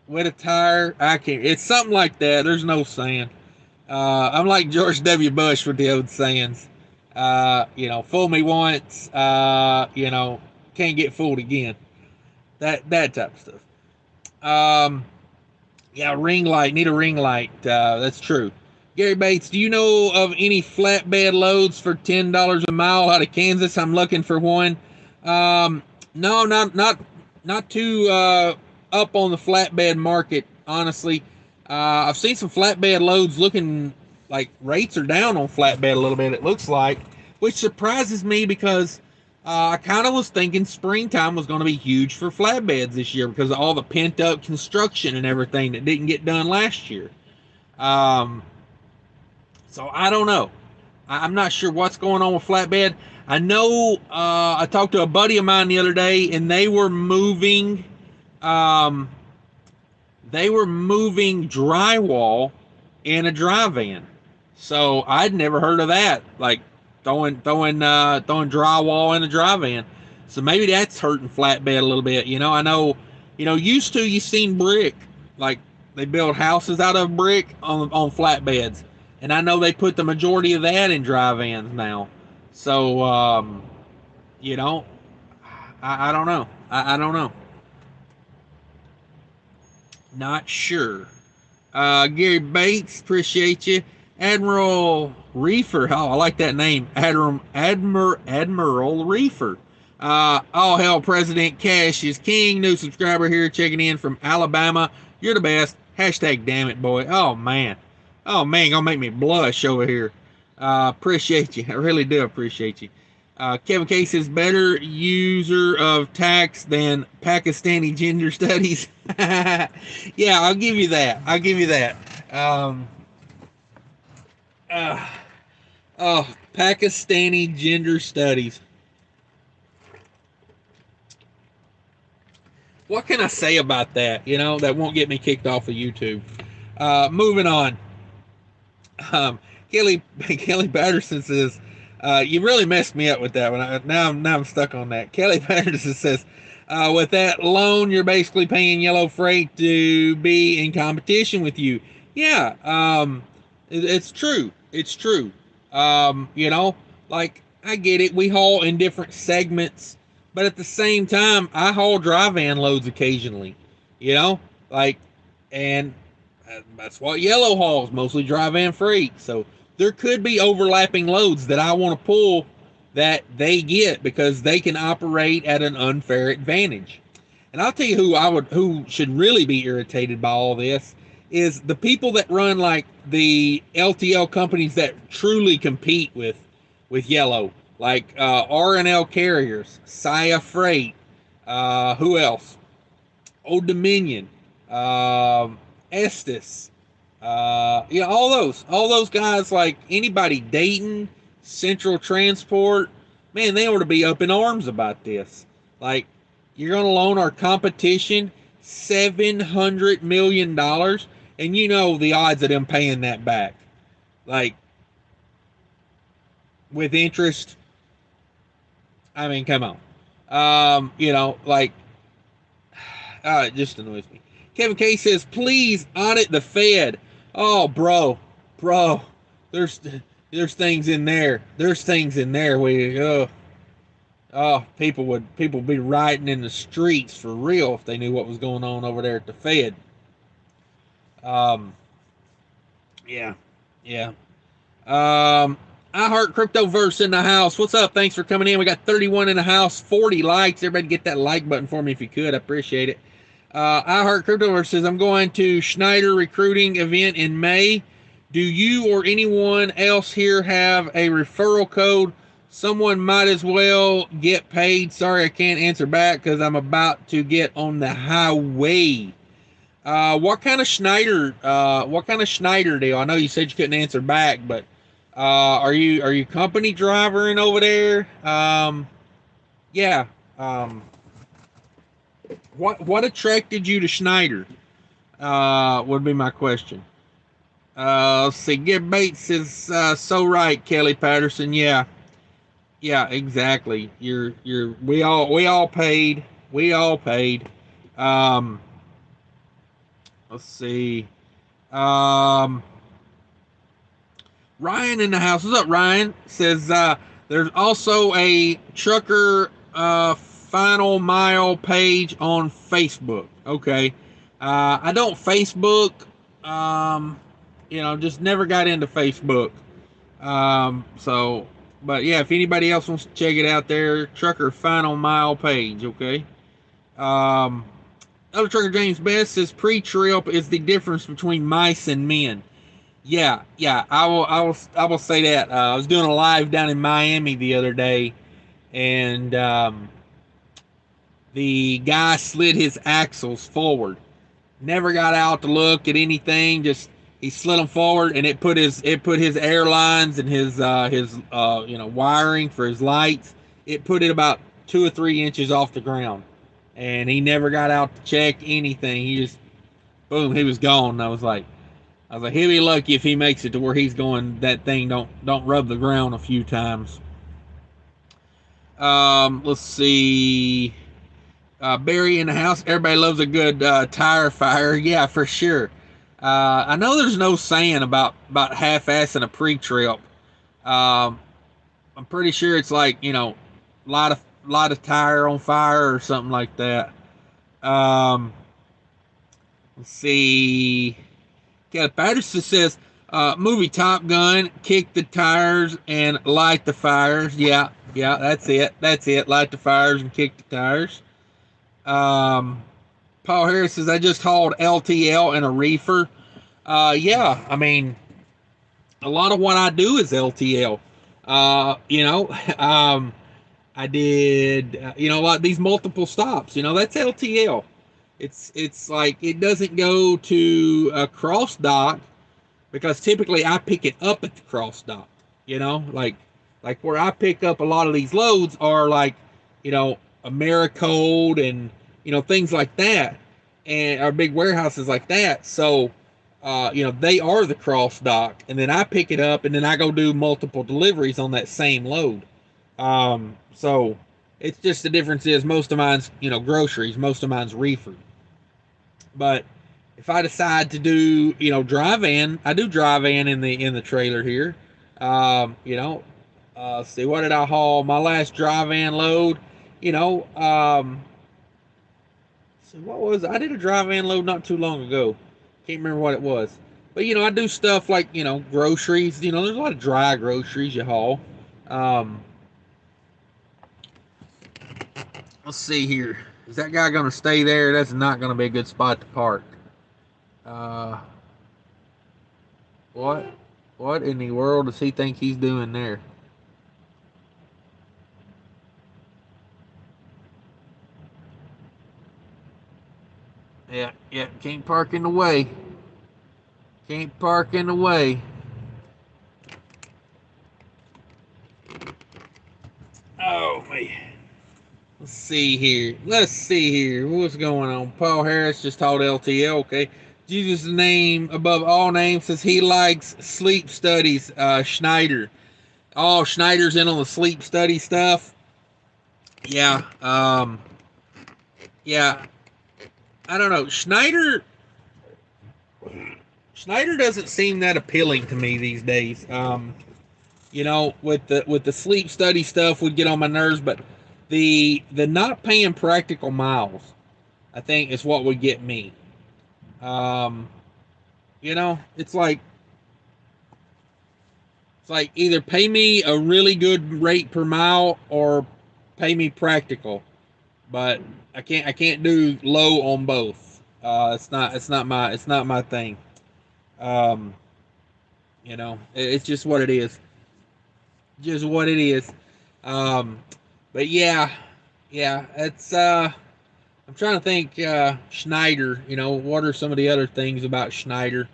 with a tire. I can't. It's something like that. There's no saying. I'm like George W. Bush with the old sayings. You know, fool me once, you know, can't get fooled again. That type of stuff. Um, yeah, ring light. Need a ring light. That's true. Gary Bates, do you know of any flatbed loads for $10 a mile out of Kansas? I'm looking for one. No, not too up on the flatbed market, honestly. I've seen some flatbed loads looking like rates are down on flatbed a little bit, it looks like, which surprises me because I kind of was thinking springtime was going to be huge for flatbeds this year because of all the pent up construction and everything that didn't get done last year. Um, so I don't know. I'm not sure what's going on with flatbed. I know I talked to a buddy of mine the other day, and they were moving. They were moving drywall in a dry van. So I'd never heard of that. Like throwing drywall in a dry van. So maybe that's hurting flatbed a little bit. You know, I know, you know, used to you seen brick, like they build houses out of brick on flatbeds, and I know they put the majority of that in dry vans now. So you know, I don't know. I don't know. Not sure. Gary Bates, appreciate you. Admiral Reefer, oh, I like that name. Admiral Reefer. All hail President Cash is King. New subscriber here checking in from Alabama. You're the best. Hashtag damn it, boy. Oh, man. Oh, man, gonna make me blush over here. Appreciate you. I really do appreciate you. Kevin Case is better user of tax than Pakistani gender studies. Yeah, I'll give you that. I'll give you that. Uh, oh, Pakistani gender studies. What can I say about that? You know, that won't get me kicked off of YouTube. Moving on. Kelly Patterson says, you really messed me up with that one. Now I'm stuck on that. Kelly Patterson says, with that loan, you're basically paying Yellow Freight to be in competition with you. Yeah, it's true. It's true. You know, like I get it. We haul in different segments, but at the same time, I haul dry van loads occasionally. You know, like, and that's what Yellow hauls, mostly dry van freight. So there could be overlapping loads that I want to pull that they get because they can operate at an unfair advantage. And I'll tell you who should really be irritated by all this is the people that run like the LTL companies that truly compete with Yellow, like R&L Carriers, Saya Freight, who else? Old Dominion, Estes, yeah, all those guys, like anybody, Dayton, Central Transport, man, they ought to be up in arms about this. Like, you're going to loan our competition $700 million, and you know the odds of them paying that back, like, with interest. I mean, come on. You know, like, it just annoys me. Kevin K says, please audit the Fed. Oh, bro, there's things in there. There's things in there where people would be rioting in the streets for real if they knew what was going on over there at the Fed. Yeah. I heart Cryptoverse in the house. What's up? Thanks for coming in. We got 31 in the house, 40 likes. Everybody get that like button for me if you could. I appreciate it. I heart Cryptoverse says, I'm going to Schneider recruiting event in May. Do you or anyone else here have a referral code? Someone might as well get paid. Sorry, I can't answer back because I'm about to get on the highway. What kind of Schneider deal? I know you said you couldn't answer back, but are you company drivering over there? Yeah. What attracted you to Schneider? Would be my question. Let's see. Give Bates is so right, Kelly Patterson. Yeah, exactly. We all paid. Let's see. Ryan in the house. What's up, Ryan? Says there's also a trucker final mile page on Facebook. Okay. I don't Facebook. Just never got into Facebook. But yeah, if anybody else wants to check it out there, trucker final mile page. Okay. Other trucker James Best says pre-trip is the difference between mice and men. Yeah, I will say that. I was doing a live down in Miami the other day, and the guy slid his axles forward. Never got out to look at anything. Just he slid them forward, and it put his airlines and his wiring for his lights. It put it about 2 or 3 inches off the ground, and he never got out to check anything. He just boom, he was gone. And I was like, he'll be lucky if he makes it to where he's going. That thing don't rub the ground a few times. Let's see. Barry in the house. Everybody loves a good tire fire. Yeah, for sure. I know there's no saying about half-assing a pre-trip. I'm pretty sure it's like, a lot of tire on fire or something like that. Let's see. Kelly Patterson says, movie Top Gun, kick the tires and light the fires. Yeah, that's it. Light the fires and kick the tires. Paul Harris says, I just hauled LTL and a reefer. Yeah, I mean, a lot of what I do is LTL. I did, like these multiple stops, that's LTL. It's like it doesn't go to a cross dock because typically I pick it up at the cross dock, like where I pick up a lot of these loads are like, Americold and, things like that, and our big warehouses like that. So they are the cross dock, and then I pick it up, and then I go do multiple deliveries on that same load. So it's just the difference is most of mine's, groceries, most of mine's reefer. But if I decide to do, dry van, I do dry van in the trailer here. See, what did I haul? My last dry van load, you know, so what was I did a dry van load not too long ago. Can't remember what it was. But I do stuff like, groceries. There's a lot of dry groceries you haul. Um, let's see here. Is that guy gonna stay there? That's not gonna be a good spot to park. Uh, what? What in the world does he think he's doing there? Yeah, yeah. Can't park in the way. Can't park in the way. Oh man. Let's see here. Let's see here. What's going on? Paul Harris just told LTL. Okay. Jesus' name above all names says he likes sleep studies. Schneider. Oh, Schneider's in on the sleep study stuff. Yeah. Yeah. I don't know. Schneider doesn't seem that appealing to me these days. With the sleep study stuff would get on my nerves, but the not paying practical miles, I think, is what would get me. Um, it's like either pay me a really good rate per mile or pay me practical, but I can't do low on both. It's not my thing. Um, it's just what it is. Just what it is. Um, but yeah, it's I'm trying to think Schneider, what are some of the other things about Schneider?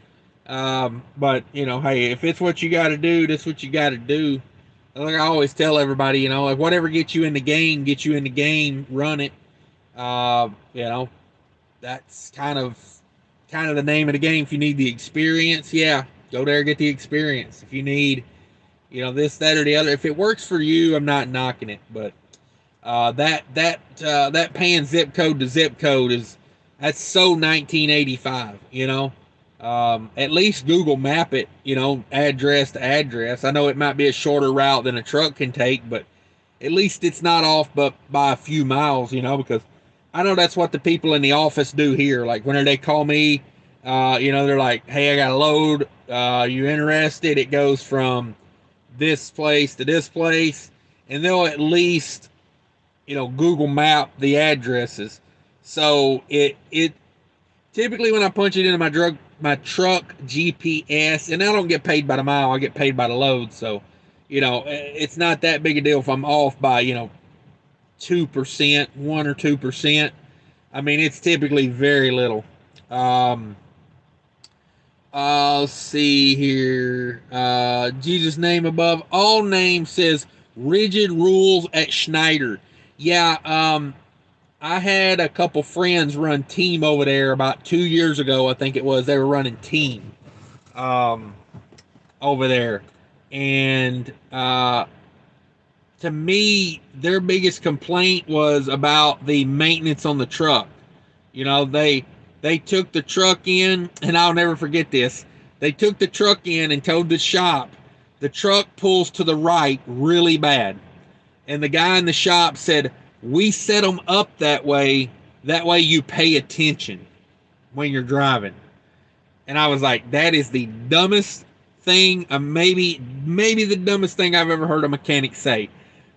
But hey, if it's what you got to do, that's what you got to do. Like I always tell everybody, like whatever gets you in the game, run it. Uh, you know, that's kind of the name of the game. If you need the experience, yeah, go there, get the experience. If you need, this, that, or the other, if it works for you, I'm not knocking it. But that paying zip code to zip code that's so 1985. At least Google Map it. Address to address. I know it might be a shorter route than a truck can take, but at least it's not off but by a few miles. Because I know that's what the people in the office do here. Like when they call me, they're like, "Hey, I got a load. You interested?" It goes from this place to this place, and they'll at least Google Map the addresses. So it typically when I punch it into my truck GPS, and I don't get paid by the mile, I get paid by the load. So it's not that big a deal if I'm off by 2%, 1 or 2%. I mean, it's typically very little. I'll see here. Jesus' name above all names says rigid rules at Schneider. Yeah, I had a couple friends run team over there about 2 years ago. I think it was. They were running team um, over there. And to me, their biggest complaint was about the maintenance on the truck. They took the truck in, and I'll never forget this. They took the truck in and told the shop, the truck pulls to the right really bad. And the guy in the shop said, "We set them up that way. That way you pay attention when you're driving." And I was like, that is the dumbest thing, maybe the dumbest thing I've ever heard a mechanic say.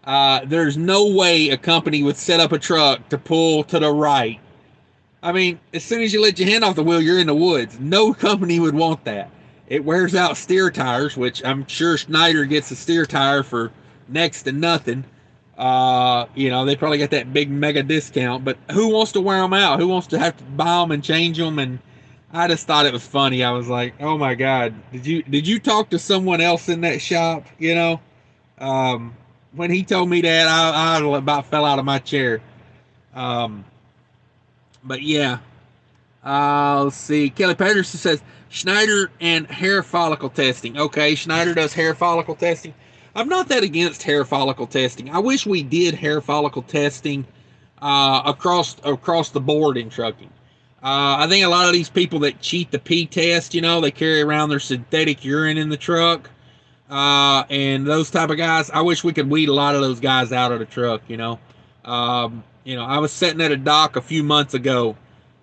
There's no way a company would set up a truck to pull to the right. I mean, as soon as you let your hand off the wheel, you're in the woods. No company would want that. It wears out steer tires, which I'm sure Schneider gets a steer tire for next to nothing. They probably got that big mega discount, but who wants to wear them out? Who wants to have to buy them and change them? And I just thought it was funny. I was like, oh my God, did you talk to someone else in that shop? When he told me that, I about fell out of my chair. But yeah, Let's see. Kelly Patterson says Schneider and hair follicle testing. Okay, Schneider does hair follicle testing. I'm not that against hair follicle testing. I wish we did hair follicle testing across the board in trucking. I think a lot of these people that cheat the pee test, they carry around their synthetic urine in the truck, and those type of guys. I wish we could weed a lot of those guys out of the truck. I was sitting at a dock a few months ago,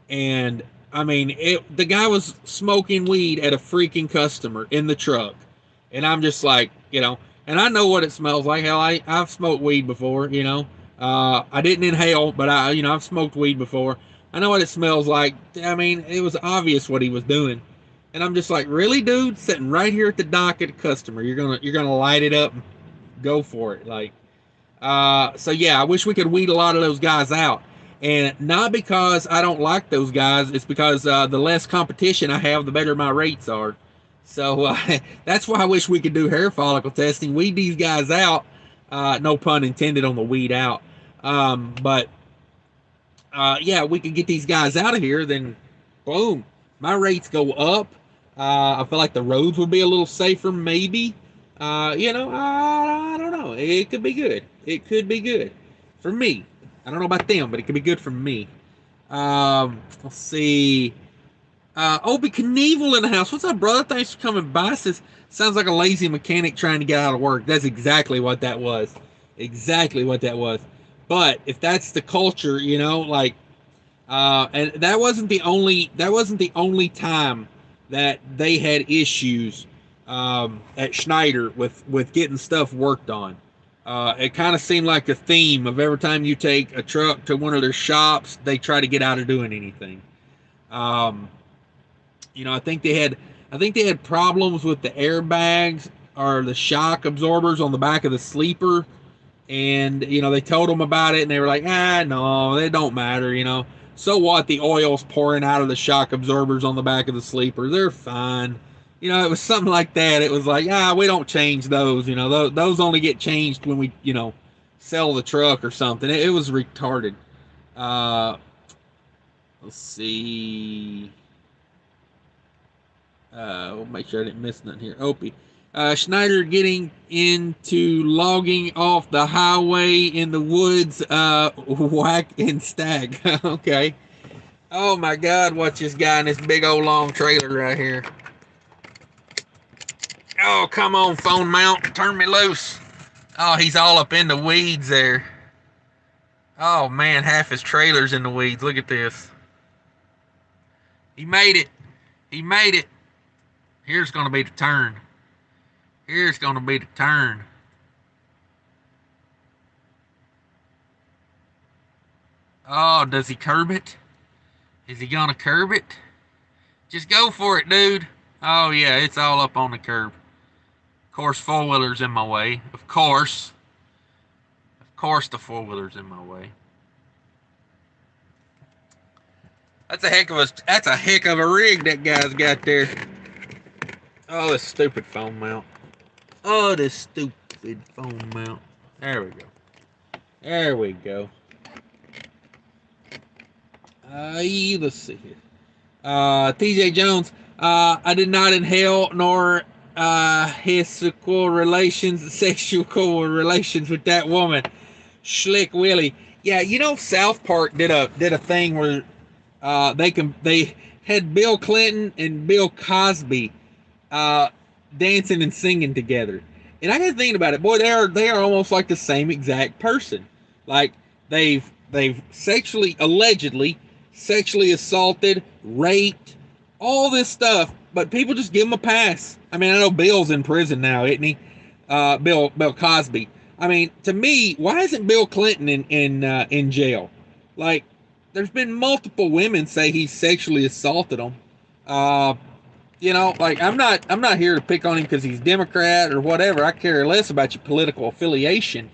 and I mean, the guy was smoking weed at a freaking customer in the truck, and I'm just like, and I know what it smells like. Hell, I've smoked weed before. I didn't inhale, but I've smoked weed before. I know what it smells like. I mean, it was obvious what he was doing, and I'm just like, really, dude, sitting right here at the dock at a customer, you're gonna light it up, and go for it, like. So yeah, I wish we could weed a lot of those guys out, and not because I don't like those guys. It's because the less competition I have, the better my rates are. So that's why I wish we could do hair follicle testing, weed these guys out. No pun intended on the weed out. But yeah, we could get these guys out of here, then boom, my rates go up. I feel like the roads would be a little safer, maybe. I don't know. It could be good. It could be good for me. I don't know about them, but it could be good for me. Let's see. Opie Knievel in the house. What's up, brother? Thanks for coming by. Says, sounds like a lazy mechanic trying to get out of work. That's exactly what that was. Exactly what that was. But if that's the culture, and that wasn't the only time that they had issues at Schneider with getting stuff worked on. It kind of seemed like a theme of every time you take a truck to one of their shops, they try to get out of doing anything. I think they had problems with the airbags or the shock absorbers on the back of the sleeper, and they told them about it, and they were like, no, they don't matter. So what? The oil's pouring out of the shock absorbers on the back of the sleeper. They're fine. It was something like that. It was like, we don't change those. Those only get changed when we, sell the truck or something. It was retarded. Let's see. We'll make sure I didn't miss nothing here. Opie. Schneider getting into logging off the highway in the woods, whack and stag. Okay. Oh my God, watch this guy in this big old long trailer right here. Oh, come on, phone mount. Turn me loose. Oh, he's all up in the weeds there. Oh, man, half his trailer's in the weeds. Look at this. He made it. He made it. Here's going to be the turn. Here's going to be the turn. Oh, does he curb it? Is he going to curb it? Just go for it, dude. Oh, yeah, it's all up on the curb. Of course, four-wheeler's in my way. Of course. Of course the four-wheeler's in my way. That's a heck of a rig that guy's got there. Oh, this stupid phone mount. Oh, this stupid phone mount. There we go. There we go. Let's see here. TJ Jones. I did not inhale nor sexual relations with that woman. Schlick Willie. Yeah, South Park did a thing where they had Bill Clinton and Bill Cosby dancing and singing together. And I got thinking about it, boy, they are almost like the same exact person. Like they've allegedly sexually assaulted, raped, all this stuff, but people just give him a pass. I mean, I know Bill's in prison now, isn't he? Bill Cosby. I mean, to me, why isn't Bill Clinton in jail? Like, there's been multiple women say he sexually assaulted them. Like I'm not here to pick on him because he's Democrat or whatever. I care less about your political affiliation.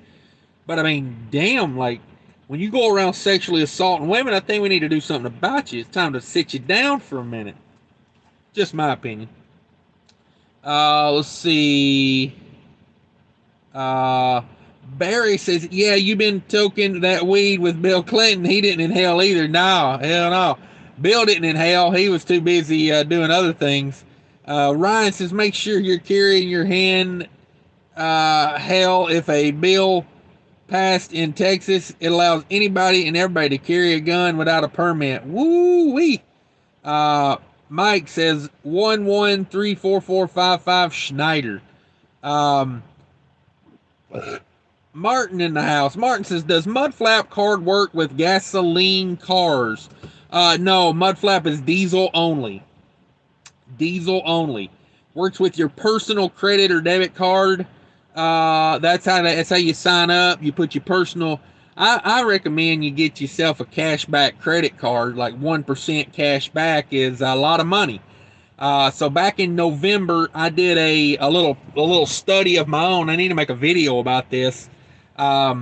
But I mean, damn, like when you go around sexually assaulting women, I think we need to do something about you. It's time to sit you down for a minute. Just my opinion. Let's see. Barry says, yeah, you've been toking that weed with Bill Clinton. He didn't inhale either. No, hell no. Bill didn't in hell. He was too busy doing other things. Ryan says, make sure you're carrying your hand. Hell, if a bill passed in Texas, it allows anybody and everybody to carry a gun without a permit. Woo-wee. Mike says 1134455 Schneider. Martin in the house. Martin says, does MUDFLAP card work with gasoline cars? No, MUDFLAP is diesel only. Diesel only. Works with your personal credit or debit card. That's how you sign up. You put your personal. I recommend you get yourself a cashback credit card. Like 1% cash back is a lot of money. So back in November, I did a little study of my own. I need to make a video about this. I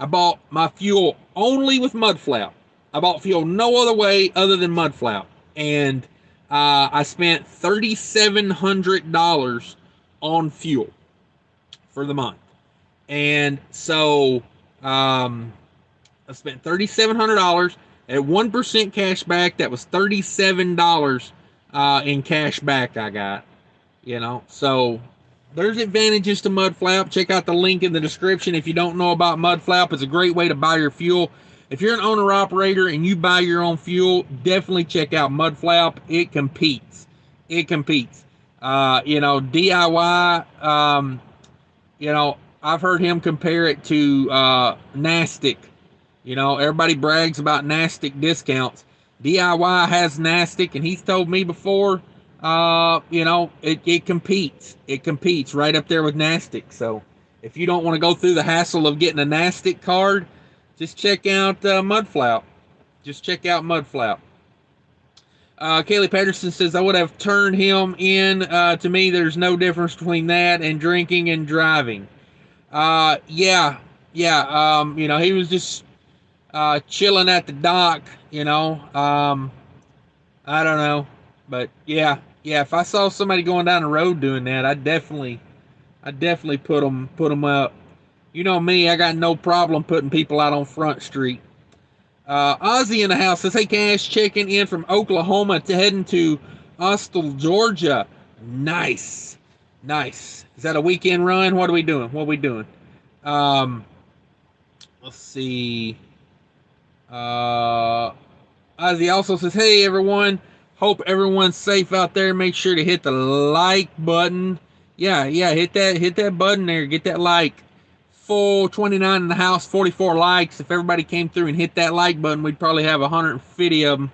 bought my fuel only with MUDFLAP. I bought fuel no other way other than MUDFLAP, and I spent $3,700 on fuel for the month. And so I spent $3,700 at 1% cash back. That was $37 in cash back I got. You know, so there's advantages to MUDFLAP. Check out the link in the description if you don't know about MUDFLAP. It's a great way to buy your fuel. If you're an owner-operator and you buy your own fuel, definitely check out MUDFLAP. It competes. It competes. You know, DIY, you know, I've heard him compare it to Nastic. You know, everybody brags about Nastic discounts. DIY has Nastic, and he's told me before, you know, it competes. It competes right up there with Nastic. So if you don't want to go through the hassle of getting a Nastic card, just check out MUDFLAP. Just check out MUDFLAP. Kaylee Patterson says, I would have turned him in. To me, there's no difference between that and drinking and driving. Yeah. You know, he was just chilling at the dock, you know. I don't know. But yeah, if I saw somebody going down the road doing that, I'd definitely put them up. You know me, I got no problem putting people out on Front Street. Ozzy in the house says, hey, Cash, checking in from Oklahoma to heading to Austell, Georgia. Nice. Is that a weekend run? What are we doing? Let's see. Ozzy also says, hey, everyone. Hope everyone's safe out there. Make sure to hit the like button. Yeah, hit that button there. Get that like. Full 29 in the house, 44 likes. If everybody came through and hit that like button, we'd probably have 150 of them.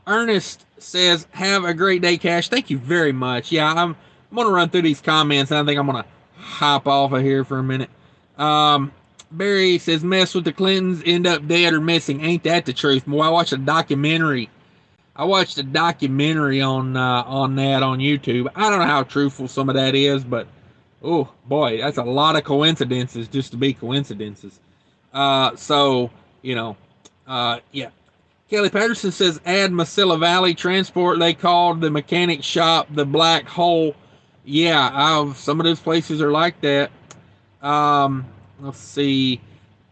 Ernest says, have a great day, Cash. Thank you very much. Yeah, I'm going to run through these comments, and I think I'm going to hop off of here for a minute. Barry says, mess with the Clintons, end up dead or missing. Ain't that the truth? Boy, I watched a documentary on that on YouTube. I don't know how truthful some of that is, but oh boy, that's a lot of coincidences just to be coincidences. So, you know, yeah. Kelly Patterson says, add Mesilla Valley Transport. They called the mechanic shop the black hole. Yeah, some of those places are like that. Let's see.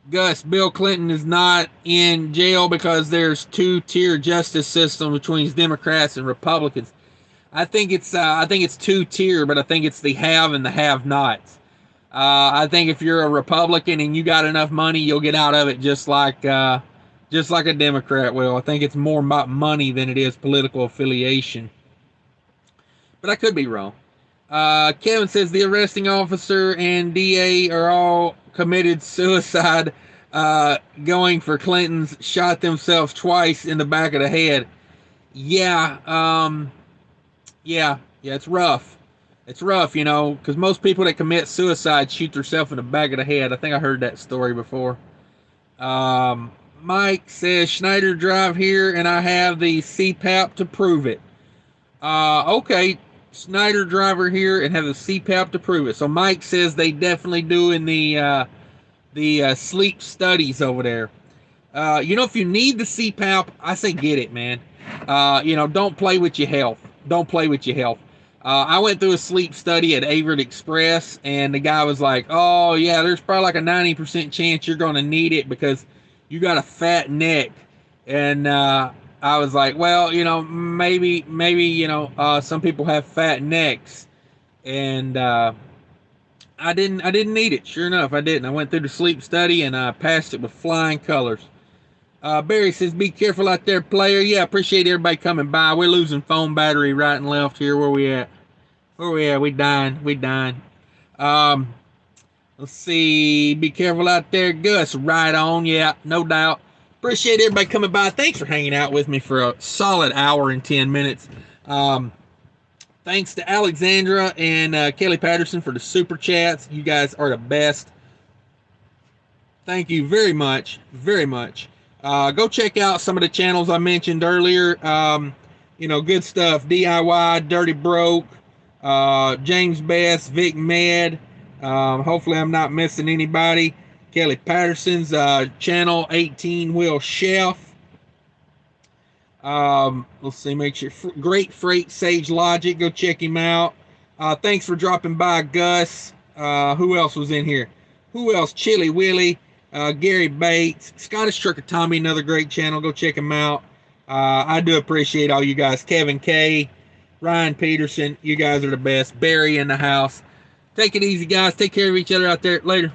Gus, Bill Clinton is not in jail because there's two-tier justice system between Democrats and Republicans. I think it's two-tier, but I think it's the have and the have-nots. I think if you're a Republican and you got enough money, you'll get out of it just like a Democrat will. I think it's more about money than it is political affiliation. But I could be wrong. Kevin says the arresting officer and DA are all committed suicide. Going for Clinton's, shot themselves twice in the back of the head. Yeah, it's rough. It's rough, you know, because most people that commit suicide shoot themselves in the back of the head. I think I heard that story before. Mike says, Schneider drive here, and I have the CPAP to prove it. Okay, Schneider driver here and have the CPAP to prove it. So Mike says they definitely do in the sleep studies over there. You know, if you need the CPAP, I say get it, man. You know, don't play with your health. I went through a sleep study at Xpress, and the guy was like, oh, yeah, there's probably like a 90% chance you're going to need it because you got a fat neck. And I was like, well, maybe some people have fat necks, and I didn't need it. Sure enough, I didn't. I went through the sleep study and I passed it with flying colors. Barry says, be careful out there, player. Yeah, appreciate everybody coming by. We're losing phone battery right and left here. Where we at? Where we at? We dying. We dying. Um, let's see. Be careful out there, Gus. Right on. Yeah, no doubt. Appreciate everybody coming by. Thanks for hanging out with me for a solid hour and 10 minutes. Thanks to Alexandra and Kelly Patterson for the super chats. You guys are the best. Thank you very much. Very much. Go check out some of the channels I mentioned earlier. Good stuff. DIY, Dirty Broke, James Best, Vic Med. Hopefully I'm not missing anybody. Kelly Patterson's channel, 18 Wheel Chef. Let's see, make sure. Great Freight Sage Logic. Go check him out. Thanks for dropping by, Gus. Who else was in here? Who else? Chili Willie. Gary Bates. Scottish Trucker Tommy, another great channel. Go check him out. I do appreciate all you guys. Kevin K. Ryan Peterson. You guys are the best. Barry in the house. Take it easy, guys. Take care of each other out there. Later.